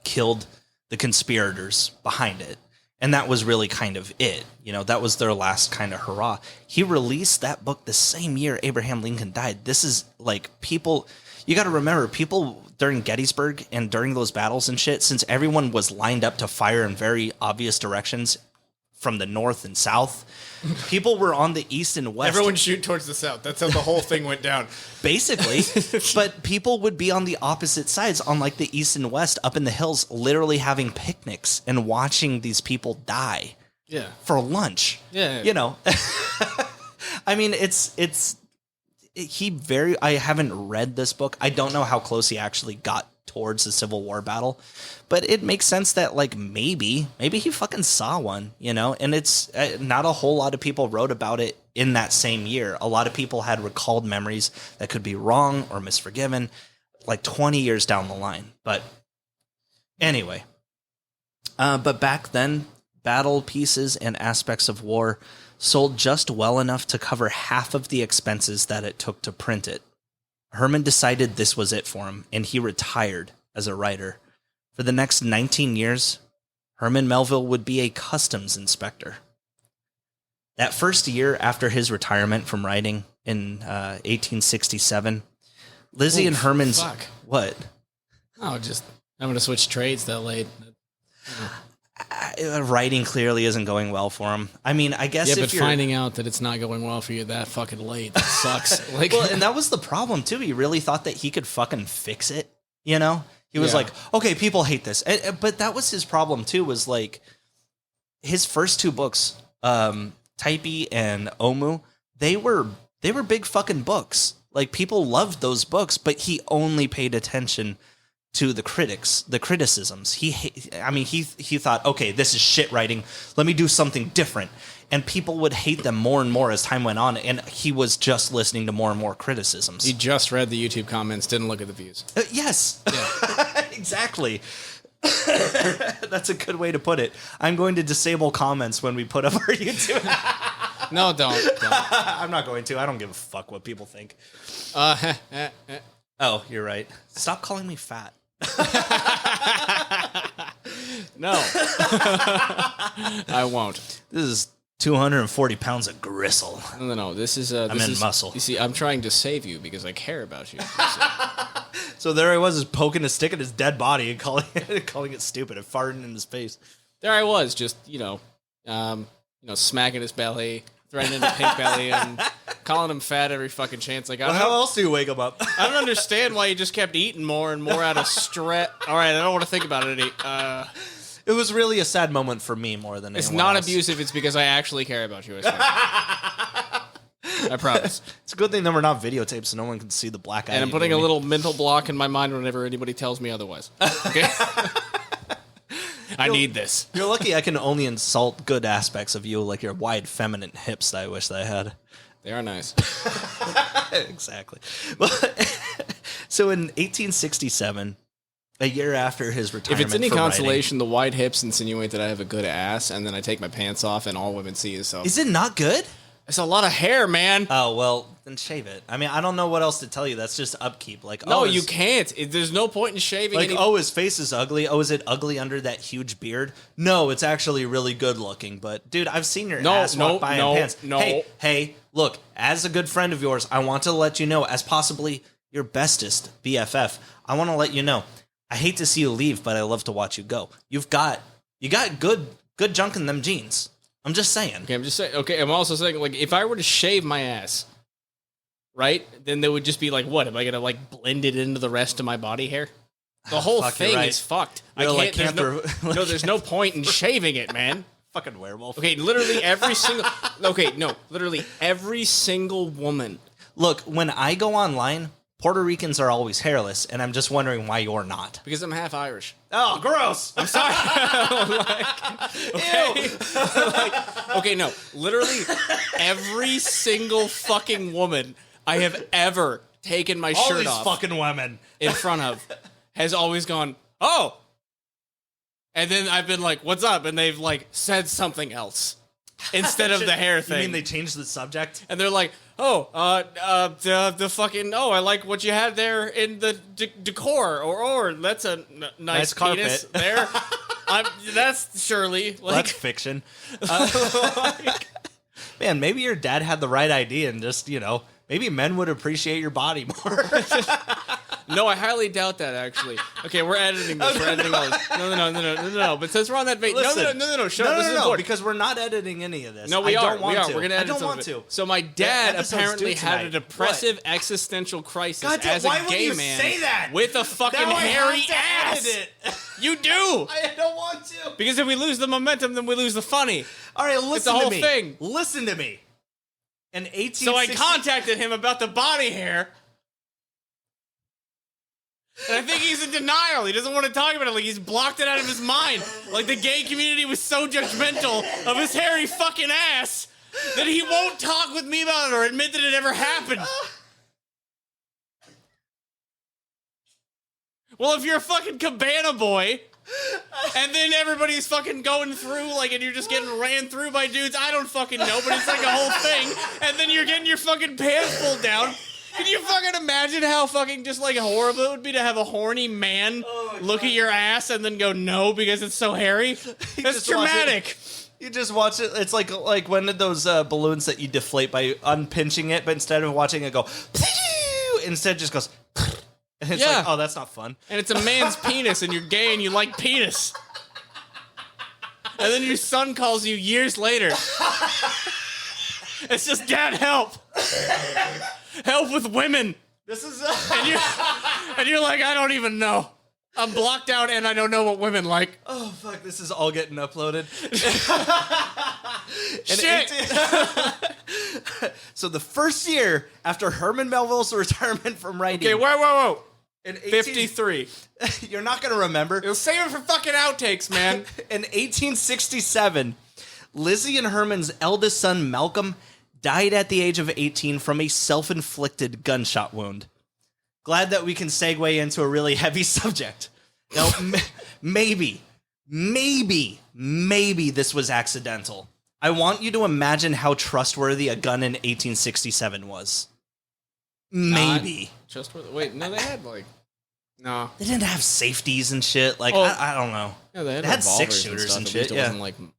killed the conspirators behind it. And that was really kind of it. That was their last kind of hurrah. He released that book the same year Abraham Lincoln died. This is like people, you got to remember, people during Gettysburg and during those battles and shit, since everyone was lined up to fire in very obvious directions from the north and south, people were on the east and west. Everyone shoot towards the south. That's how the whole thing went down. Basically. But people would be on the opposite sides, on like the east and west, up in the hills, literally having picnics and watching these people die. Yeah. For lunch. Yeah. I mean, I haven't read this book. I don't know how close he actually got towards the Civil War battle, but it makes sense that like maybe he fucking saw one, and it's not a whole lot of people wrote about it in that same year. A lot of people had recalled memories that could be wrong or misforgiven like 20 years down the line. But anyway, but back then, Battle Pieces and Aspects of War sold just well enough to cover half of the expenses that it took to print it. Herman decided this was it for him, and he retired as a writer. For the next 19 years, Herman Melville would be a customs inspector. That first year after his retirement from writing in 1867, Lizzie and Herman's... Fuck. What? Oh, I'm going to switch trades that late. Writing clearly isn't going well for him. I mean, I guess but finding out that it's not going well for you that fucking late, that sucks. Well, and that was the problem, too. He really thought that he could fucking fix it, He was like, okay, people hate this. But that was his problem, too, was like his first two books, Typee and Omu, they were big fucking books. Like, people loved those books, but he only paid attention to the criticisms. He thought, okay, this is shit writing. Let me do something different. and people would hate them more and more as time went on, and he was just listening to more and more criticisms. He just read the YouTube comments, didn't look at the views. Yes. Yeah. Exactly. That's a good way to put it. I'm going to disable comments when we put up our YouTube. No, don't. I'm not going to. I don't give a fuck what people think. Oh, you're right. Stop calling me fat. No. I won't. This is 240 pounds of gristle. No. This is... I'm in muscle. You see, I'm trying to save you because I care about you. So there I was, just poking a stick at his dead body and calling it stupid and farting in his face. There I was, just, smacking his belly, threatening the pink belly, and calling him fat every fucking chance I got. Well, how else do you wake him up? I don't understand why he just kept eating more and more out of stress. All right, I don't want to think about it. It was really a sad moment for me more than it's anyone not else. abusive. It's because I actually care about you. I swear. I promise. It's a good thing that we're not videotaped, so no one can see the black eye. And I'm putting a little mental block in my mind whenever anybody tells me otherwise. Okay. I need this. You're lucky I can only insult good aspects of you, like your wide feminine hips that I wish that I had. They are nice. Exactly. So in 1867, a year after his retirement, if it's any from consolation, the wide hips insinuate that I have a good ass, and then I take my pants off, and all women see is so. Is it not good? It's a lot of hair, man. Oh, well, then shave it. I mean, I don't know what else to tell you. That's just upkeep. Like, no, you can't. There's no point in shaving. Like, his face is ugly. Oh, is it ugly under that huge beard? No, it's actually really good looking. But, dude, I've seen your ass walk by in pants. Hey, look, as a good friend of yours, I want to let you know, as possibly your bestest BFF, I want to let you know, I hate to see you leave, but I love to watch you go. You got good junk in them jeans. I'm just saying. Okay, I'm just saying. Okay, I'm also saying, like, if I were to shave my ass, right, then there would just be like, what? Am I gonna like blend it into the rest of my body hair? The whole thing is fucked. I can't. There's no point in shaving it, man. Fucking werewolf. Okay, literally every single woman. Look, when I go online, Puerto Ricans are always hairless, and I'm just wondering why you're not. Because I'm half Irish. Oh, gross! I'm sorry. Okay, no. Literally, every single fucking woman I have ever taken my shirt off fucking women in front of has always gone, oh! And then I've been like, what's up? And they've, like, said something else instead of the hair thing. You mean they changed the subject? And they're like, oh, the fucking, I like what you had there in the decor, or that's a nice penis carpet there. That's surely like that's fiction. Man, maybe your dad had the right idea, and just maybe men would appreciate your body more. No, I highly doubt that, actually. Okay, we're editing this. We're editing all this. No. But since we're on that vein, no. Shut up. This is important. Because we're not editing any of this. No, we are. We're going to edit some of it. So my dad apparently had a depressive existential crisis as a gay man with a fucking hairy ass. You do. I don't want to. Because if we lose the momentum, then we lose the funny. All right, listen it's the to whole me. thing. Listen to me. In 1860... So I contacted him about the body hair. And I think he's in denial. He doesn't want to talk about it. Like, he's blocked it out of his mind. Like, the gay community was so judgmental of his hairy fucking ass that he won't talk with me about it or admit that it ever happened. Well, if you're a fucking cabana boy, and then everybody's fucking going through, like, and you're just getting ran through by dudes, I don't fucking know, but it's like a whole thing, and then you're getting your fucking pants pulled down. Can you fucking imagine how fucking just, like, horrible it would be to have a horny man look at your ass and then go no because it's so hairy? That's traumatic. You just watch it. It's like one of those balloons that you deflate by unpinching it, but instead of watching it go, instead it just goes, and it's like, oh, that's not fun. And it's a man's penis, and you're gay, and you like penis. And then your son calls you years later. It's just, Dad, help. Help with women. This is and you're like, I don't even know. I'm blocked out and I don't know what women like. Oh fuck, this is all getting uploaded. Shit. So the first year after Herman Melville's retirement from writing. Okay, whoa. In 53. You're not gonna remember. You'll save it for fucking outtakes, man. In 1867, Lizzie and Herman's eldest son, Malcolm, died at the age of 18 from a self-inflicted gunshot wound. Glad that we can segue into a really heavy subject. Now, maybe this was accidental. I want you to imagine how trustworthy a gun in 1867 was. Maybe. Not trustworthy? Wait, no, they had no. They didn't have safeties and shit. Like, I don't know. Yeah, they had revolvers 6-shooters and stuff. shit. It Yeah. wasn't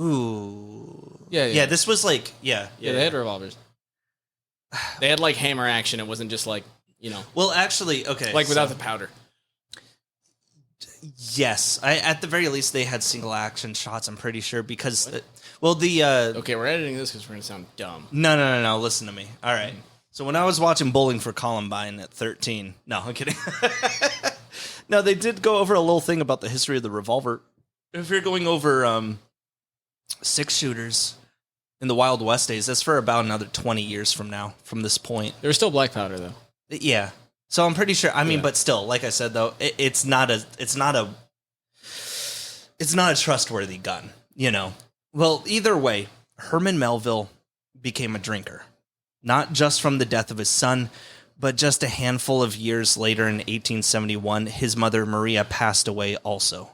Ooh. Yeah. This was like, Yeah, they had revolvers. They had hammer action. It wasn't just Well, actually, okay. without the powder. Yes, at the very least they had single action shots. I'm pretty sure because, okay, we're editing this because we're gonna sound dumb. No. Listen to me. All right. So when I was watching Bowling for Columbine at 13, no, I'm kidding. No, they did go over a little thing about the history of the revolver. If you're going over 6-shooters in the Wild West days, that's for about another 20 years from now, from this point. There was still black powder though. Yeah. So I'm pretty sure. I mean, but still, like I said, though, it's not a trustworthy gun, Well, either way, Herman Melville became a drinker, not just from the death of his son, but just a handful of years later in 1871, his mother Maria passed away also.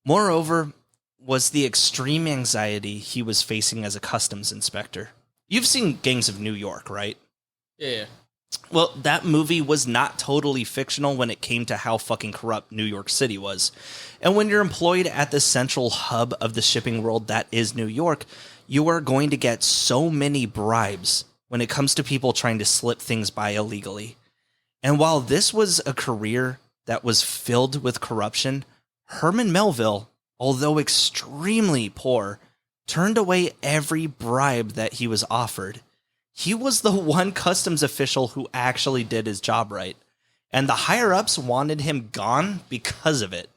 Moreover, was the extreme anxiety he was facing as a customs inspector. You've seen Gangs of New York, right? Yeah. Well, that movie was not totally fictional when it came to how fucking corrupt New York City was. And when you're employed at the central hub of the shipping world that is New York, you are going to get so many bribes when it comes to people trying to slip things by illegally. And while this was a career that was filled with corruption, Herman Melville, although extremely poor, turned away every bribe that he was offered. He was the one customs official who actually did his job right. And the higher-ups wanted him gone because of it.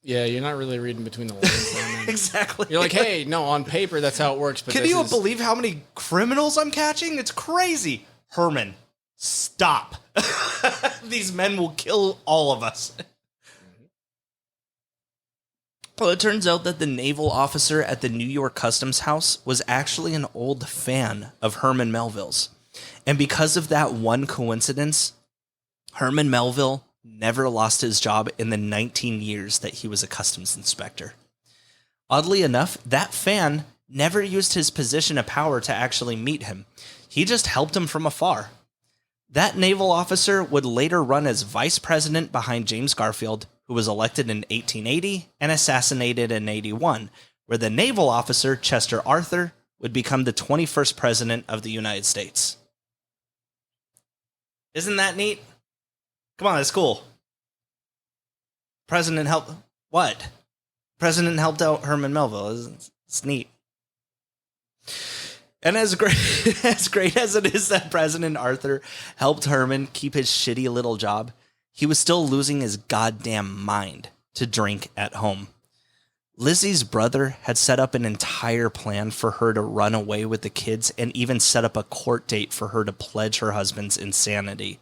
Yeah, you're not really reading between the lines there, man. Exactly. You're like, hey, no, on paper, that's how it works. But Can you believe how many criminals I'm catching? It's crazy. Herman, stop. These men will kill all of us. Well, it turns out that the naval officer at the New York Customs House was actually an old fan of Herman Melville's. And because of that one coincidence, Herman Melville never lost his job in the 19 years that he was a customs inspector. Oddly enough, that fan never used his position of power to actually meet him. He just helped him from afar. That naval officer would later run as vice president behind James Garfield, who was elected in 1880 and assassinated in 81, where the naval officer, Chester Arthur, would become the 21st president of the United States. Isn't that neat? Come on, it's cool. President helped... What? President helped out Herman Melville. It's neat. And as great as it is that President Arthur helped Herman keep his shitty little job, he was still losing his goddamn mind to drink at home. Lizzie's brother had set up an entire plan for her to run away with the kids and even set up a court date for her to pledge her husband's insanity.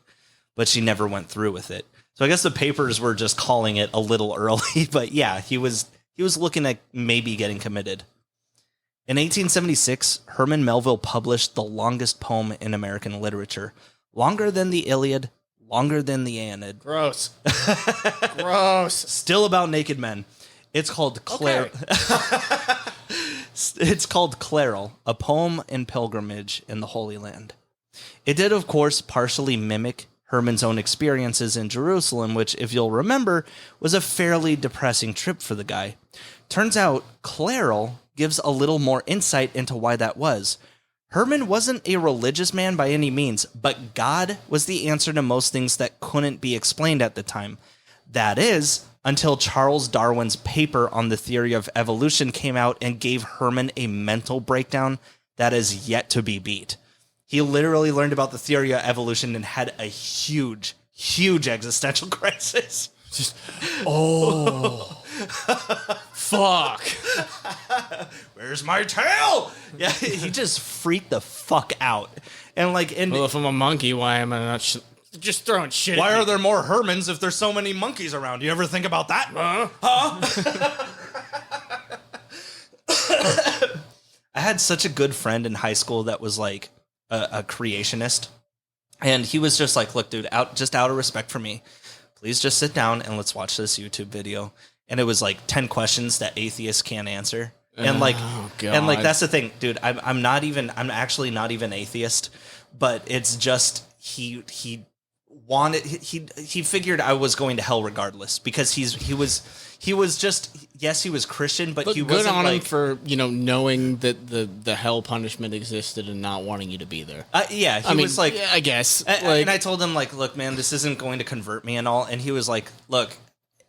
But she never went through with it. So I guess the papers were just calling it a little early, but yeah, he was looking at maybe getting committed. In 1876, Herman Melville published the longest poem in American literature, longer than the Iliad, longer than the Aeneid. Gross. Gross. Still about naked men. It's called It's called Cleril, a poem in pilgrimage in the Holy Land. It did, of course, partially mimic Herman's own experiences in Jerusalem, which, if you'll remember, was a fairly depressing trip for the guy. Turns out, Cleril gives a little more insight into why that was. Herman wasn't a religious man by any means, but God was the answer to most things that couldn't be explained at the time. That is, until Charles Darwin's paper on the theory of evolution came out and gave Herman a mental breakdown that is yet to be beat. He literally learned about the theory of evolution and had a huge, huge existential crisis. Just, fuck. Where's my tail? Yeah, he just freaked the fuck out. And well, if I'm a monkey, why am I not just throwing shit why at are there more Hermans if there's so many monkeys around? You ever think about that? had such a good friend in high school that was like a creationist. And he was just like, look, dude, out of respect for me, please just sit down and let's watch this YouTube video. And it was like 10 questions that atheists can't answer. And like, and like, that's the thing, dude, I'm actually not even atheist, but it's just, he figured I was going to hell regardless because he was just, yes, he was Christian, but he wasn't good on like, him for, knowing that the hell punishment existed and not wanting you to be there. Yeah, he was like, I guess. And I told him like, look, man, this isn't going to convert me and all. And he was like, look,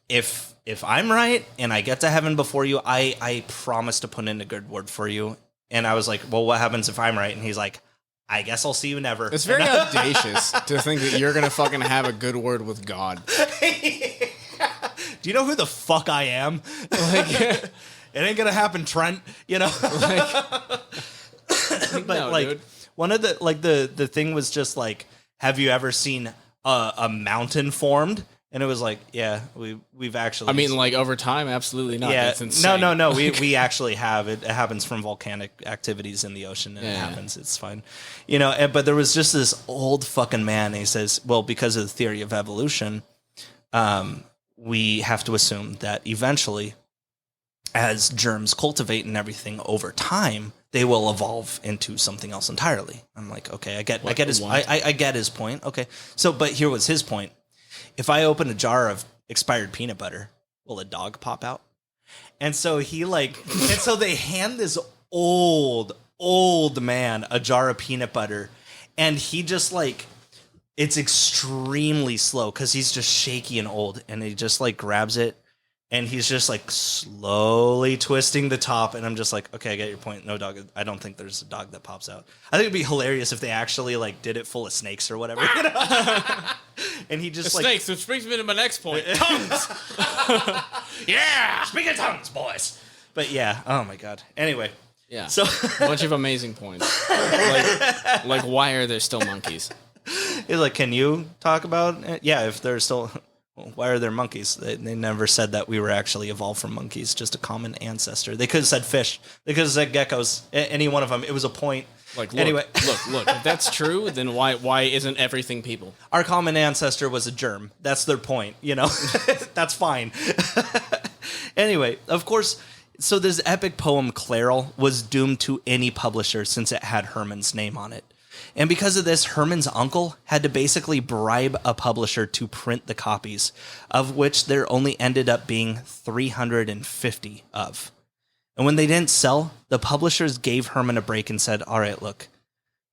if I'm right and I get to heaven before you, I promise to put in a good word for you. And I was like, well, what happens if I'm right? And he's like, I guess I'll see you never. It's very audacious to think that you're going to fucking have a good word with God. Do you know who the fuck I am? Like, it ain't going to happen, Trent, But no, like, dude. one of the thing was just like, have you ever seen a mountain formed? And it was like, yeah, we've actually. I mean, like over time, absolutely not. Yeah, that's insane. no. We actually have it. It happens from volcanic activities in the ocean, and it happens. It's fine, But there was just this old fucking man. And he says, well, because of the theory of evolution, we have to assume that eventually, as germs cultivate and everything over time, they will evolve into something else entirely. I'm like, okay, I get his point. Okay, so but here was his point. If I open a jar of expired peanut butter, will a dog pop out? And so so they hand this old man a jar of peanut butter, and he just like, it's extremely slow because he's just shaky and old, and he just like grabs it, and he's just like slowly twisting the top, and I'm just like, okay, I get your point. No dog. I don't think there's a dog that pops out. I think it'd be hilarious if they actually like did it full of snakes or whatever. And he just like snakes, which brings me to my next point. Tongues. Yeah, speak in tongues, boys. But yeah, oh my god. Anyway, yeah. So a bunch of amazing points. Like why are there still monkeys? He's like, can you talk about it? Yeah, if there's still. Well, why are there monkeys? They never said that we were actually evolved from monkeys, just a common ancestor. They could have said fish. They could have said geckos. Any one of them. It was a point. Like, look, anyway. look. If that's true, then why isn't everything people? Our common ancestor was a germ. That's their point. That's fine. Anyway, of course. So this epic poem, Clairol, was doomed to any publisher since it had Herman's name on it. And because of this, Herman's uncle had to basically bribe a publisher to print the copies, of which there only ended up being 350 of. And when they didn't sell, the publishers gave Herman a break and said, all right, look,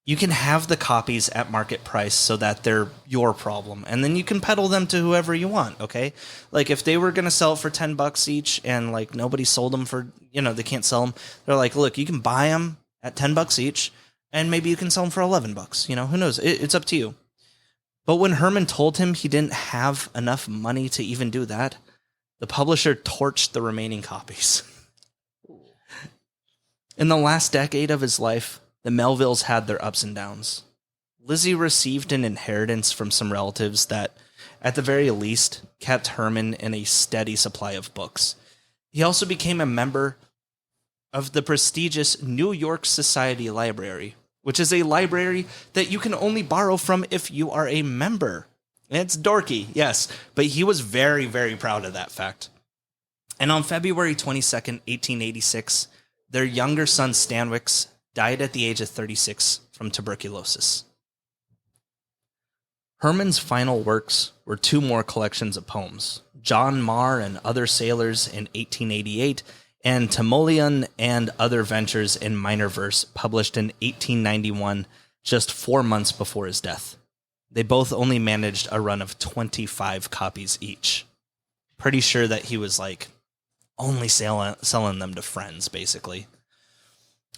you can have the copies at market price so that they're your problem. And then you can peddle them to whoever you want, okay? Like if they were going to sell for $10 each and like nobody sold them for, they can't sell them. They're like, look, you can buy them at $10 each. And maybe you can sell them for $11. Who knows? It's up to you. But when Herman told him he didn't have enough money to even do that, the publisher torched the remaining copies. In the last decade of his life, the Melvilles had their ups and downs. Lizzie received an inheritance from some relatives that, at the very least, kept Herman in a steady supply of books. He also became a member of the prestigious New York Society Library, which is a library that you can only borrow from if you are a member. And it's dorky, yes, but he was very, very proud of that fact. And on February 22nd, 1886, their younger son Stanwix died at the age of 36 from tuberculosis. Herman's final works were two more collections of poems, John Marr and Other Sailors in 1888, and Timoleon and Other Ventures in Minor Verse, published in 1891, just 4 months before his death. They both only managed a run of 25 copies each. Pretty sure that he was like only selling them to friends, basically.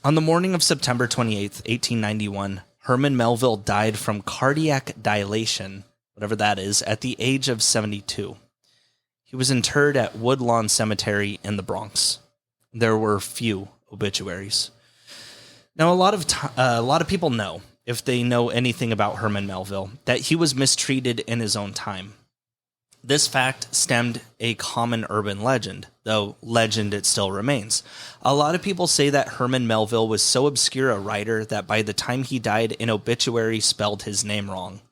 On the morning of September 28th, 1891, Herman Melville died from cardiac dilation, whatever that is, at the age of 72. He was interred at Woodlawn Cemetery in the Bronx. There were few obituaries. Now, a lot of people know, if they know anything about Herman Melville, that he was mistreated in his own time. This fact stemmed a common urban legend, though legend it still remains. A lot of people say that Herman Melville was so obscure a writer that by the time he died, an obituary spelled his name wrong.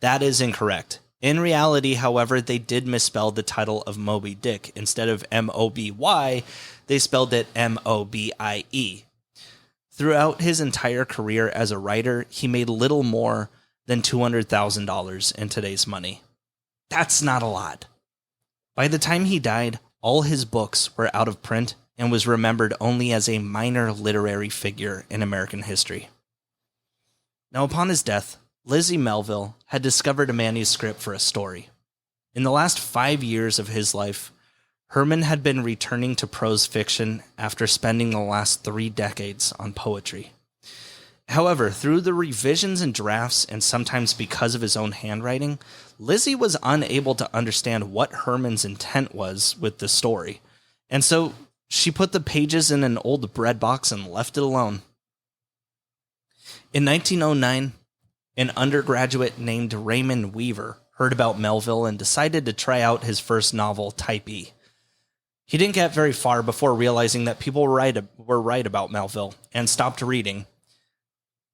That is incorrect. In reality, however, they did misspell the title of Moby Dick. Instead of M-O-B-Y, they spelled it M-O-B-I-E. Throughout his entire career as a writer, he made little more than $200,000 in today's money. That's not a lot. By the time he died, all his books were out of print and was remembered only as a minor literary figure in American history. Now, upon his death, Lizzie Melville had discovered a manuscript for a story. In the last 5 years of his life, Herman had been returning to prose fiction after spending the last 3 decades on poetry. However, through the revisions and drafts, and sometimes because of his own handwriting, Lizzie was unable to understand what Herman's intent was with the story, and so she put the pages in an old bread box and left it alone. In 1909, an undergraduate named Raymond Weaver heard about Melville and decided to try out his first novel, Typee. He didn't get very far before realizing that people were right about Melville and stopped reading.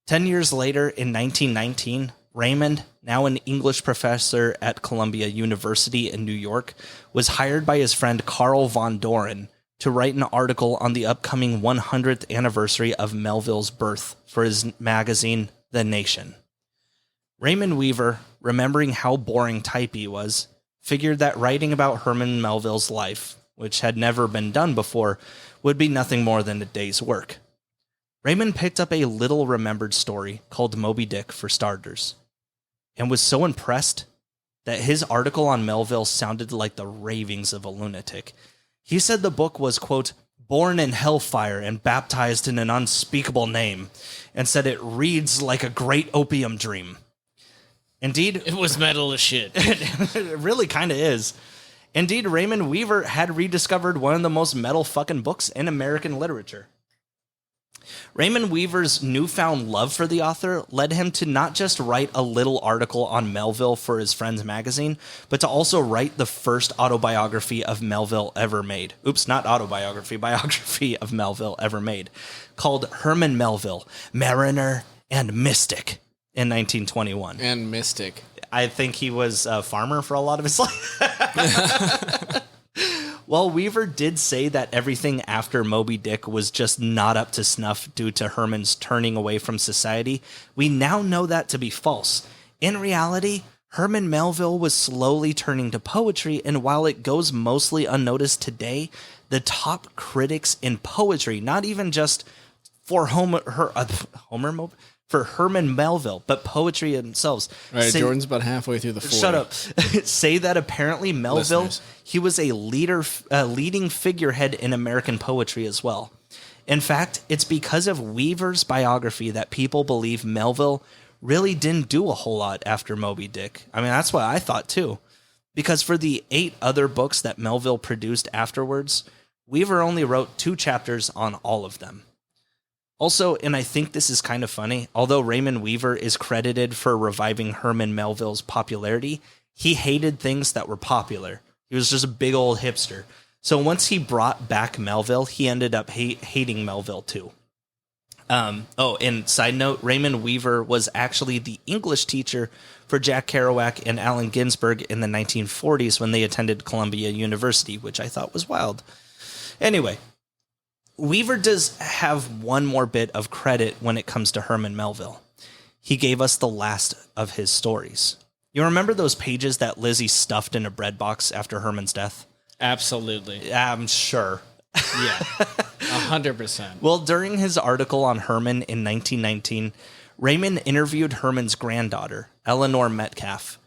10 years later, in 1919, Raymond, now an English professor at Columbia University in New York, was hired by his friend Carl von Doren to write an article on the upcoming 100th anniversary of Melville's birth for his magazine, The Nation. Raymond Weaver, remembering how boring Typee was, figured that writing about Herman Melville's life, which had never been done before, would be nothing more than a day's work. Raymond picked up a little-remembered story called Moby Dick for starters, and was so impressed that his article on Melville sounded like the ravings of a lunatic. He said the book was, quote, born in hellfire and baptized in an unspeakable name, and said it reads like a great opium dream. Indeed, It was metal as shit. it really kind of is. Indeed, Raymond Weaver had rediscovered one of the most metal fucking books in American literature. Raymond Weaver's newfound love for the author led him to not just write a little article on Melville for his friend's magazine, but to also write the first autobiography of Melville ever made. Oops, not autobiography, biography of Melville ever made, called Herman Melville, Mariner and Mystic in 1921. And Mystic. I think he was a farmer for a lot of his life. While Weaver did say that everything after Moby Dick was just not up to snuff due to Herman's turning away from society, we now know that to be false. In reality, Herman Melville was slowly turning to poetry, and while it goes mostly unnoticed today, the top critics in poetry, not even just for for Herman Melville, but poetry themselves. All right, Jordan's about halfway through the 40. Shut up. Say that apparently Melville, Listeners. he was a leading figurehead in American poetry as well. In fact, it's because of Weaver's biography that people believe Melville really didn't do a whole lot after Moby Dick. I mean, that's what I thought too. Because for the 8 other books that Melville produced afterwards, Weaver only wrote 2 chapters on all of them. Also, and I think this is kind of funny, although Raymond Weaver is credited for reviving Herman Melville's popularity, he hated things that were popular. He was just a big old hipster. So once he brought back Melville, he ended up hating Melville too. And side note, Raymond Weaver was actually the English teacher for Jack Kerouac and Allen Ginsberg in the 1940s when they attended Columbia University, which I thought was wild. Anyway, Weaver does have one more bit of credit when it comes to Herman Melville. He gave us the last of his stories. You remember those pages that Lizzie stuffed in a bread box after Herman's death? Absolutely. I'm sure. Yeah. 100%. Well, during his article on Herman in 1919, Raymond interviewed Herman's granddaughter, Eleanor Metcalf,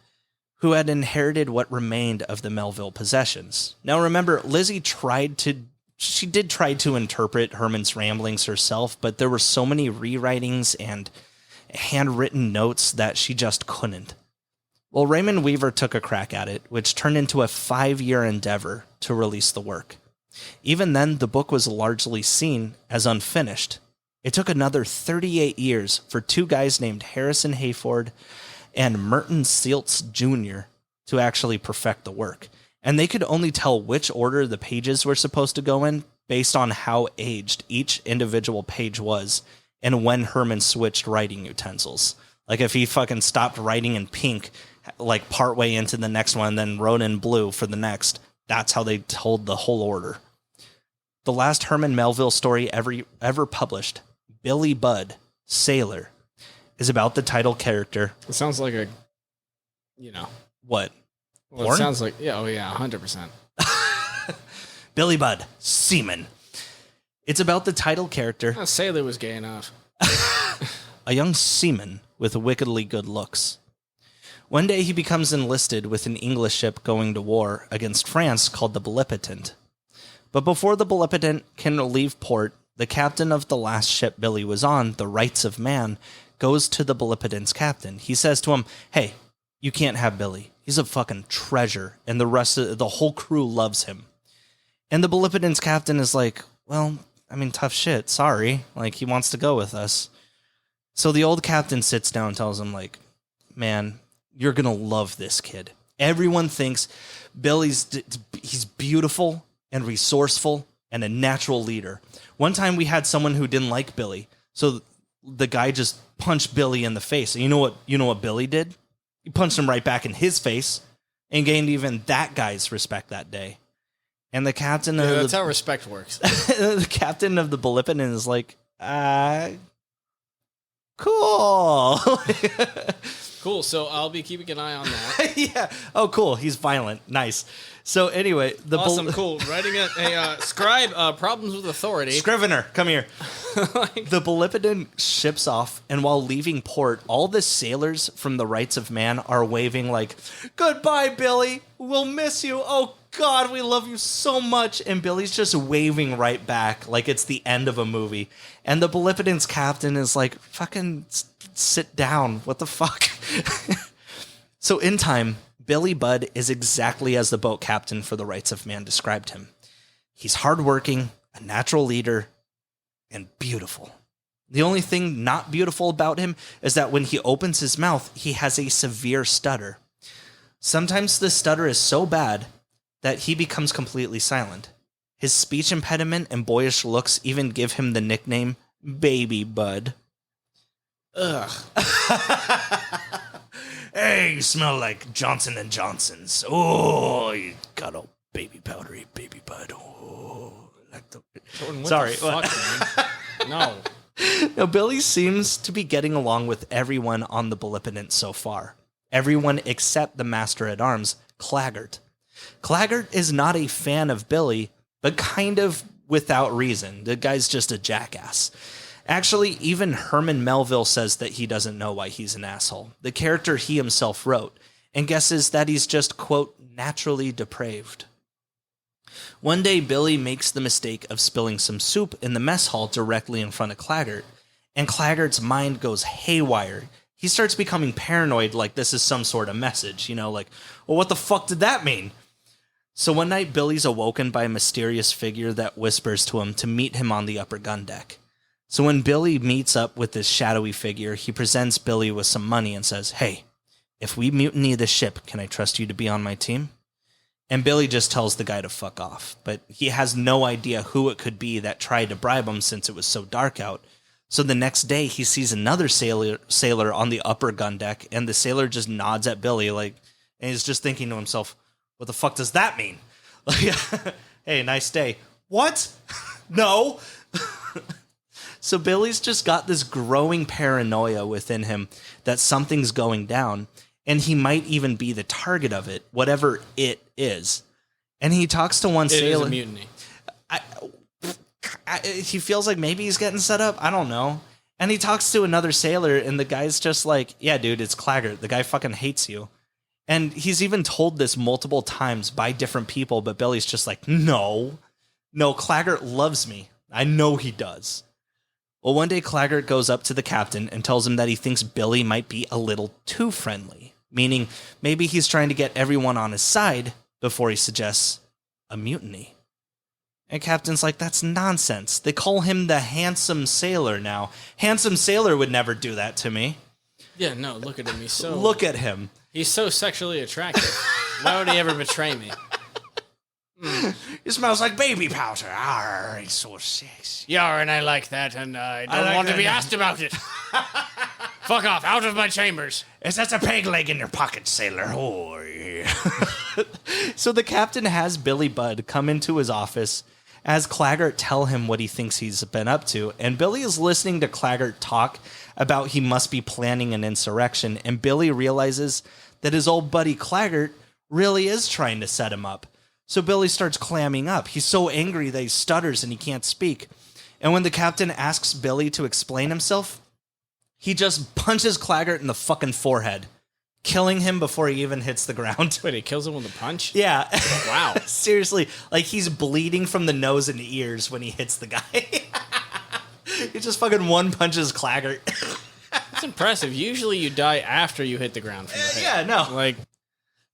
who had inherited what remained of the Melville possessions. Now remember, Lizzie did try to interpret Herman's ramblings herself, but there were so many rewritings and handwritten notes that she just couldn't. Well, Raymond Weaver took a crack at it, which turned into a 5-year endeavor to release the work. Even then, the book was largely seen as unfinished. It took another 38 years for 2 guys named Harrison Hayford and Merton Sealtz Jr. to actually perfect the work. And they could only tell which order the pages were supposed to go in based on how aged each individual page was and when Herman switched writing utensils. Like if he fucking stopped writing in pink, like partway into the next one, then wrote in blue for the next, that's how they told the whole order. The last Herman Melville story ever published, Billy Budd, Sailor, is about the title character. It sounds like a, What? Well, it sounds like, 100%. Billy Budd, Seaman. It's about the title character. Sailor was gay enough. A young seaman with wickedly good looks. One day he becomes enlisted with an English ship going to war against France called the Bellipotent. But before the Bellipotent can leave port, the captain of the last ship Billy was on, the Rights of Man, goes to the Bellipotent's captain. He says to him, hey, you can't have Billy. He's a fucking treasure, and the rest of the whole crew loves him. And the Bellipotent's captain is like, well, I mean, tough shit, sorry. Like, he wants to go with us. So the old captain sits down and tells him, like, man, you're going to love this kid. Everyone thinks he's beautiful and resourceful and a natural leader. One time we had someone who didn't like Billy, so the guy just punched Billy in the face. And you know what Billy did? He punched him right back in his face and gained even that guy's respect that day. And the captain of that's how respect works. the captain of the Bellipotent is like, cool. Cool, so I'll be keeping an eye on that. Yeah. Oh, cool. He's violent. Nice. So anyway, awesome, cool. Writing a scribe, problems with authority. Scrivener, come here. The Bellipotent ships off, and while leaving port, all the sailors from the Rights of Man are waving like, goodbye, Billy. We'll miss you. Oh, God, we love you so much. And Billy's just waving right back like it's the end of a movie. And the Bellipotent's captain is like, fucking sit down. What the fuck? So in time, Billy Budd is exactly as the boat captain for the Rights of Man described him. He's hardworking, a natural leader, and beautiful. The only thing not beautiful about him is that when he opens his mouth, he has a severe stutter. Sometimes the stutter is so bad that he becomes completely silent. His speech impediment and boyish looks even give him the nickname Baby Bud. Ugh. Hey, you smell like Johnson & Johnson's. Oh, you got a baby powdery baby bud. Oh, like the... Jordan, Sorry. The fuck, man? No. Now, Billy seems to be getting along with everyone on the Bellipotent so far. Everyone except the Master-at-Arms, Claggart. Claggart is not a fan of Billy, but kind of without reason. The guy's just a jackass. Actually, even Herman Melville says that he doesn't know why he's an asshole. The character he himself wrote, and guesses that he's just, quote, naturally depraved. One day, Billy makes the mistake of spilling some soup in the mess hall directly in front of Claggart, and Claggart's mind goes haywire. He starts becoming paranoid like this is some sort of message, like, well, what the fuck did that mean? So one night, Billy's awoken by a mysterious figure that whispers to him to meet him on the upper gun deck. So when Billy meets up with this shadowy figure, he presents Billy with some money and says, hey, if we mutiny the ship, can I trust you to be on my team? And Billy just tells the guy to fuck off, but he has no idea who it could be that tried to bribe him since it was so dark out. So the next day, he sees another sailor on the upper gun deck, and the sailor just nods at Billy, and he's just thinking to himself, what the fuck does that mean? Hey, nice day. What? No. So Billy's just got this growing paranoia within him that something's going down, and he might even be the target of it, whatever it is. And he talks to one sailor. It is a mutiny. He feels like maybe he's getting set up. I don't know. And he talks to another sailor, and the guy's just like, yeah, dude, it's Claggart. The guy fucking hates you. And he's even told this multiple times by different people, but Billy's just like, no, Claggart loves me. I know he does. Well, one day Claggart goes up to the captain and tells him that he thinks Billy might be a little too friendly, meaning maybe he's trying to get everyone on his side before he suggests a mutiny. And Captain's like, that's nonsense. They call him the handsome sailor now. Handsome sailor would never do that to me. Yeah, no, look at him. Look at him. He's so sexually attractive. Why would he ever betray me? It smells like baby powder. Arr, it's so sexy. Yeah, and I like that, and I don't want to be asked about it. Fuck off, out of my chambers. Is that a peg leg in your pocket, sailor? Oh, yeah. So the captain has Billy Budd come into his office as Claggart tell him what he thinks he's been up to, and Billy is listening to Claggart talk about he must be planning an insurrection, and Billy realizes that his old buddy Claggart really is trying to set him up. So Billy starts clamming up. He's so angry that he stutters and he can't speak. And when the captain asks Billy to explain himself, he just punches Claggart in the fucking forehead, killing him before he even hits the ground. Wait, he kills him with a punch? Yeah. Wow. Seriously, like he's bleeding from the nose and ears when he hits the guy. He just fucking one punches Claggart. That's impressive. Usually you die after you hit the ground from the hit. Yeah, no. Like,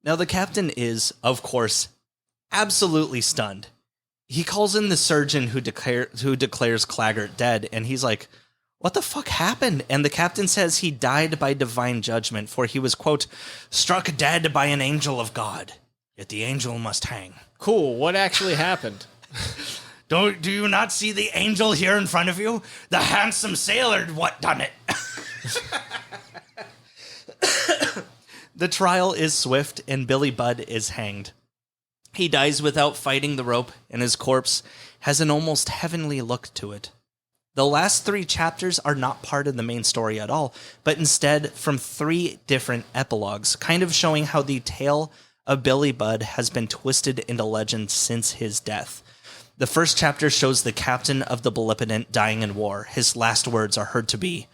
Now the captain is, of course, absolutely stunned. He calls in the surgeon who declares Claggart dead, and he's like, what the fuck happened? And the captain says he died by divine judgment, for he was, quote, struck dead by an angel of God. Yet the angel must hang. cool. What actually happened? Do you not see the angel here in front of you? The handsome sailor what done it. The trial is swift, and Billy Budd is hanged. He dies without fighting the rope, and his corpse has an almost heavenly look to it. The last 3 chapters are not part of the main story at all, but instead from 3 different epilogues, kind of showing how the tale of Billy Budd has been twisted into legend since his death. The first chapter shows the captain of the Bellipotent dying in war. His last words are heard to be,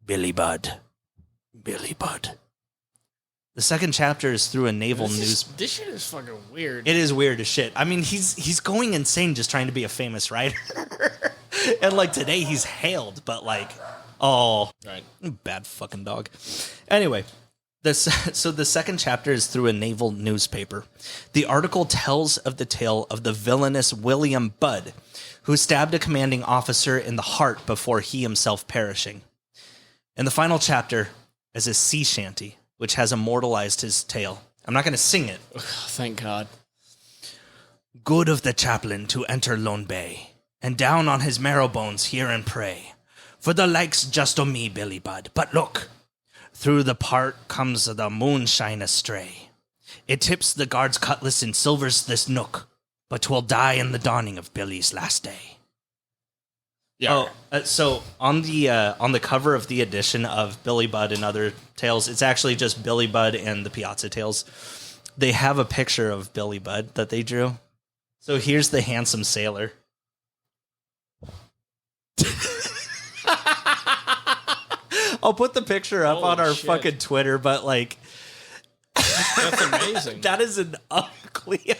Billy Budd, Billy Budd. The second chapter is through a naval news. This shit is fucking weird. It is weird as shit. I mean, he's going insane just trying to be a famous writer. And like today he's hailed, but like, oh, Right. bad fucking dog. Anyway, so the second chapter is through a naval newspaper. The article tells of the tale of the villainous William Budd, who stabbed a commanding officer in the heart before he himself perishing. And the final chapter is a sea shanty, which has immortalized his tale. I'm not going to sing it. Ugh, thank God. Good of the chaplain to enter Lone Bay, and down on his marrow bones hear and pray, for the likes just o' me, Billy Budd. But look, through the park comes the moonshine astray. It tips the guard's cutlass and silvers this nook, but 'twill die in the dawning of Billy's last day. Yeah. So on the cover of the edition of Billy Budd and Other Tales, it's actually just Billy Budd and the Piazza Tales. They have a picture of Billy Budd that they drew. So here's the handsome sailor. I'll put the picture up Holy on our shit. fucking Twitter, but like, That's amazing. that is an ugly man.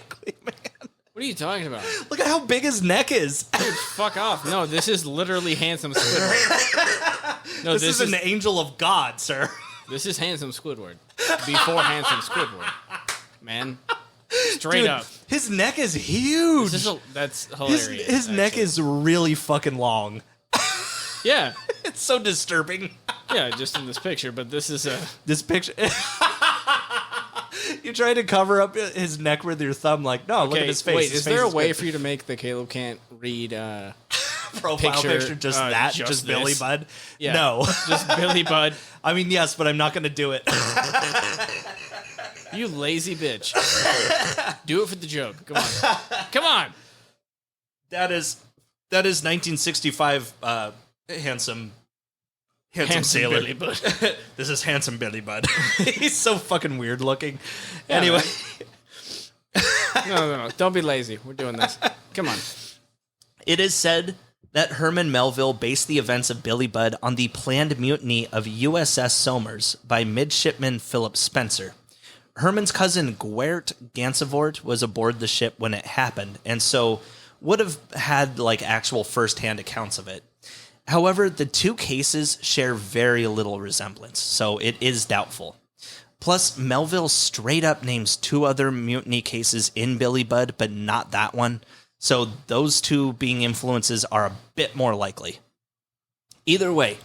What are you talking about? Look at how big his neck is. Dude, fuck off. No, this is literally Handsome Squidward. No, This is an angel of God, sir. This is Handsome Squidward. Before Handsome Squidward. Man. Straight Dude, up. his neck is huge. That's hilarious. His neck actually. is really fucking long. Yeah. It's so disturbing. Yeah, just in this picture, but this is a... This picture. You try to cover up his neck with your thumb, like, no, look at his face. Wait, His is face there a way good. for you to make the Caleb can't read Profile picture just that? just Just Billy this? Budd? Yeah. No. Just Billy Budd? I mean, yes, but I'm not going to do it. You lazy bitch. Do it for the joke. Come on. Come on. That is 1965 handsome sailor. Billy Budd. This is handsome Billy Budd. He's so fucking weird looking. Anyway. No. Don't be lazy. We're doing this. Come on. It is said that Herman Melville based the events of Billy Budd on the planned mutiny of USS Somers by midshipman Philip Spencer. Herman's cousin Gwert Gansevoort was aboard the ship when it happened, and so would have had like actual first-hand accounts of it. However, the 2 cases share very little resemblance, so it is doubtful. Plus, Melville straight up names 2 other mutiny cases in Billy Budd, but not that one. So those 2 being influences are a bit more likely. Either way,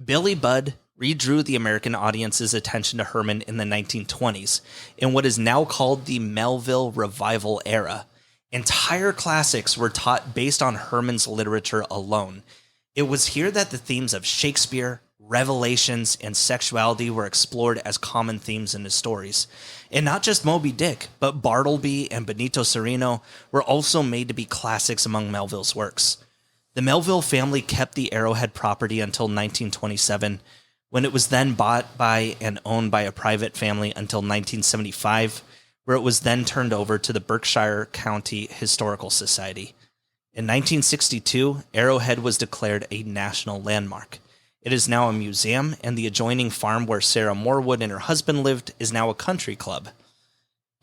Billy Budd redrew the American audience's attention to Herman in the 1920s, in what is now called the Melville Revival era. Entire classics were taught based on Herman's literature alone. It was here that the themes of Shakespeare, revelations, and sexuality were explored as common themes in his stories. And not just Moby Dick, but Bartleby and Benito Cereno were also made to be classics among Melville's works. The Melville family kept the Arrowhead property until 1927, when it was then bought by and owned by a private family until 1975, where it was then turned over to the Berkshire County Historical Society. In 1962, Arrowhead was declared a national landmark. It is now a museum, and the adjoining farm where Sarah Morwood and her husband lived is now a country club.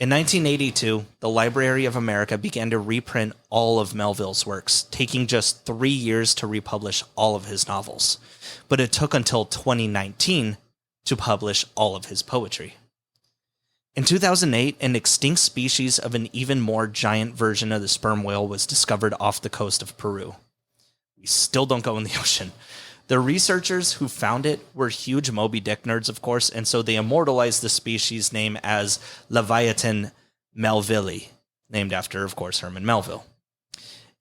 In 1982, the Library of America began to reprint all of Melville's works, taking just 3 years to republish all of his novels. But it took until 2019 to publish all of his poetry. In 2008, an extinct species of an even more giant version of the sperm whale was discovered off the coast of Peru. We still don't go in the ocean. The researchers who found it were huge Moby Dick nerds, of course, and so they immortalized the species name as Leviathan melvillei, named after, of course, Herman Melville.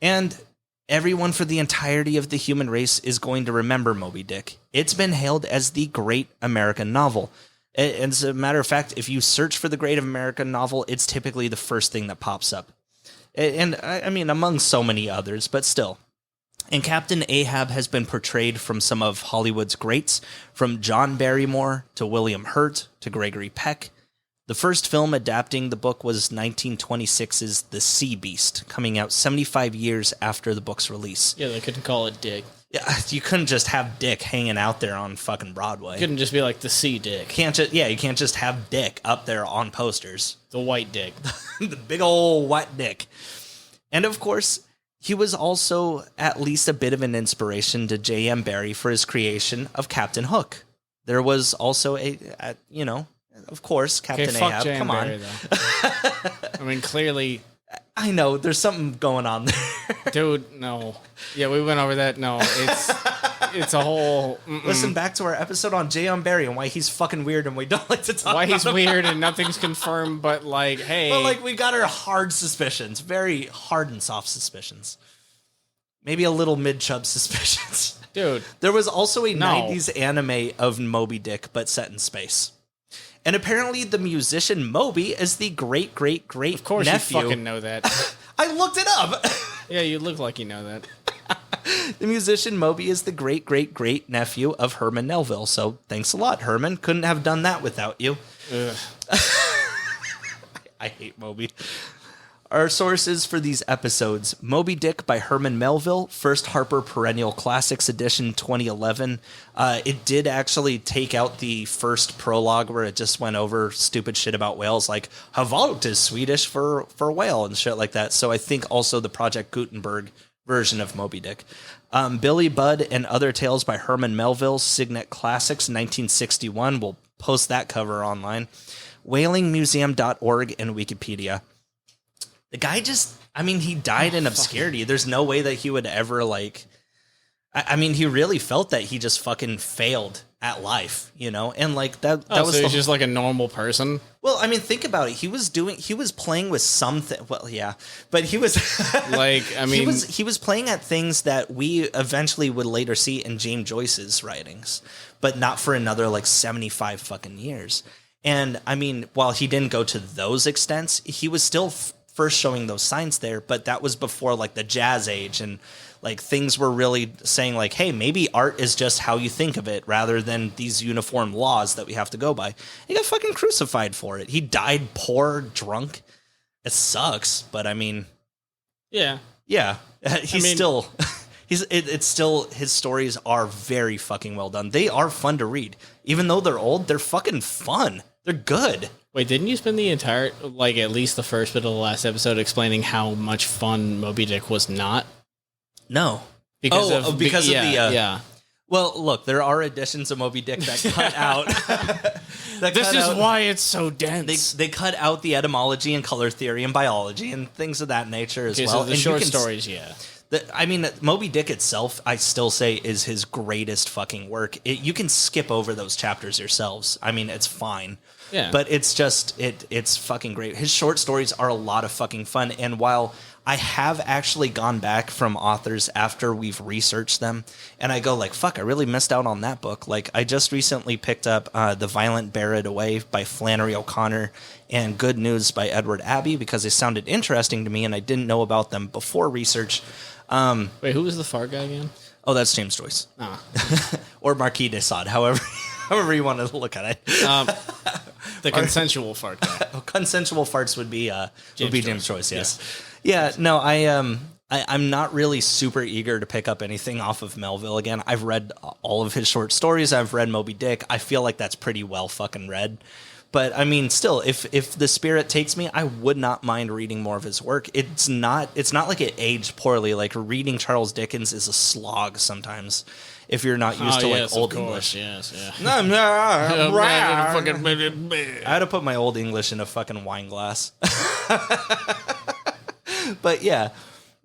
And everyone for the entirety of the human race is going to remember Moby Dick. It's been hailed as the great American novel. As a matter of fact, if you search for the great American novel, it's typically the first thing that pops up. And I mean, among so many others, but still. And Captain Ahab has been portrayed from some of Hollywood's greats, from John Barrymore to William Hurt to Gregory Peck. The first film adapting the book was 1926's The Sea Beast, coming out 75 years after the book's release. Yeah, they couldn't call it Dick. Yeah, you couldn't just have Dick hanging out there on fucking Broadway. Couldn't just be like the Sea Dick. You can't just have Dick up there on posters. The white Dick. The big old white Dick. And of course, he was also at least a bit of an inspiration to J.M. Barrie for his creation of Captain Hook. There was also of course, Captain Ahab. J.M. Come on. Barrie, though. I mean, clearly. I know, there's something going on there. Dude, no. Yeah, we went over that. No, it's a whole... Listen back to our episode on J.M. Barrie and why he's fucking weird and we don't like to talk why about he's weird and nothing's confirmed, but like, hey... But like, we got our hard suspicions. Very hard and soft suspicions. Maybe a little mid-chub suspicions. Dude. There was also a 90s anime of Moby Dick, but set in space. And apparently the musician Moby is the great-great-great Of course nephew. you fucking know that. I looked it up. Yeah, you look like you know that. The musician Moby is the great-great-great nephew of Herman Melville. So thanks a lot, Herman. Couldn't have done that without you. I hate Moby. Our sources for these episodes: Moby Dick by Herman Melville, First Harper Perennial Classics Edition 2011. It did actually take out the first prologue where it just went over stupid shit about whales, like Havalt is Swedish for whale and shit like that. So I think also the Project Gutenberg version of Moby Dick. Billy Budd and Other Tales by Herman Melville, Signet Classics 1961. We'll post that cover online. whalingmuseum.org and Wikipedia. The guy he died in obscurity. There's no way that he would ever, he really felt that he just fucking failed at life, And, that was so he's just like a normal person? Well, think about it. He was playing with something. Well, yeah. But he was... He was playing at things that we eventually would later see in James Joyce's writings, but not for another, 75 fucking years. And, while he didn't go to those extents, he was still... first showing those signs there, but that was before the jazz age, and things were really saying hey, maybe art is just how you think of it rather than these uniform laws that we have to go by. He got fucking crucified for it. He died poor, drunk. It sucks, but yeah. It's still, his stories are very fucking well done. They are fun to read. Even though they're old, they're fucking fun. They're good. Wait, didn't you spend the entire, at least the first bit of the last episode explaining how much fun Moby Dick was not? No. Because of the... Yeah. Well, look, there are editions of Moby Dick that cut out... This is why it's so dense. They cut out the etymology and color theory and biology and things of that nature as well. So the short stories, yeah. Moby Dick itself, I still say, is his greatest fucking work. You can skip over those chapters yourselves. I mean, it's fine. Yeah. But it's just, it's fucking great. His short stories are a lot of fucking fun. And while I have actually gone back from authors after we've researched them, and I go like, fuck, I really missed out on that book. Like, I just recently picked up The Violent Bear It Away by Flannery O'Connor and Good News by Edward Abbey because they sounded interesting to me and I didn't know about them before research. Wait, who was the fart guy again? Oh, that's James Joyce. Ah. Or Marquis de Sade, however you want to look at it. The consensual fart guy. Consensual farts would be James Joyce, yes. Yeah. Yeah, no, I'm not really super eager to pick up anything off of Melville again. I've read all of his short stories. I've read Moby Dick. I feel like that's pretty well fucking read. But I mean, still, if the spirit takes me, I would not mind reading more of his work. It's not like it aged poorly. Like reading Charles Dickens is a slog sometimes if you're not used to like old English. Yes, yeah. I had to put my old English in a fucking wine glass. But yeah.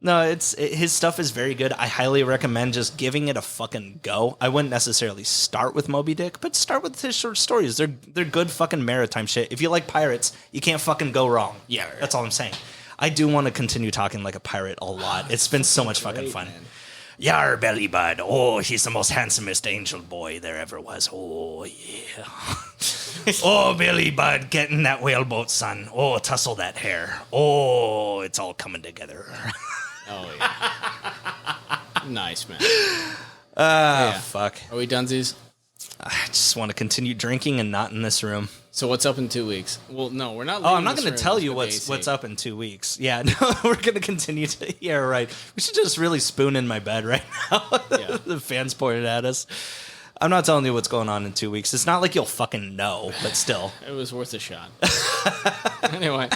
No, his stuff is very good. I highly recommend just giving it a fucking go. I wouldn't necessarily start with Moby Dick, but start with his short stories. They're good fucking maritime shit. If you like pirates, you can't fucking go wrong. Yeah, that's all I'm saying. I do want to continue talking like a pirate a lot. It's been so much fucking fun. Man. Yar, Belly Bud. Oh, he's the most handsomest angel boy there ever was. Oh, yeah. Oh, Billy Bud, get in that whaleboat, son. Oh, tussle that hair. Oh, it's all coming together. Oh, yeah. Nice, man. Fuck. Are we donesies? I just want to continue drinking and not in this room. So what's up in 2 weeks? Well, no, we're not. Oh, I'm not going to tell you what's up in 2 weeks. Yeah, no, we're going to continue to. Yeah, right. We should just really spoon in my bed right now. Yeah. The fans pointed at us. I'm not telling you what's going on in 2 weeks. It's not like you'll fucking know, but still. It was worth a shot. Anyway.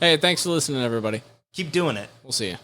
Hey, thanks for listening, everybody. Keep doing it. We'll see you.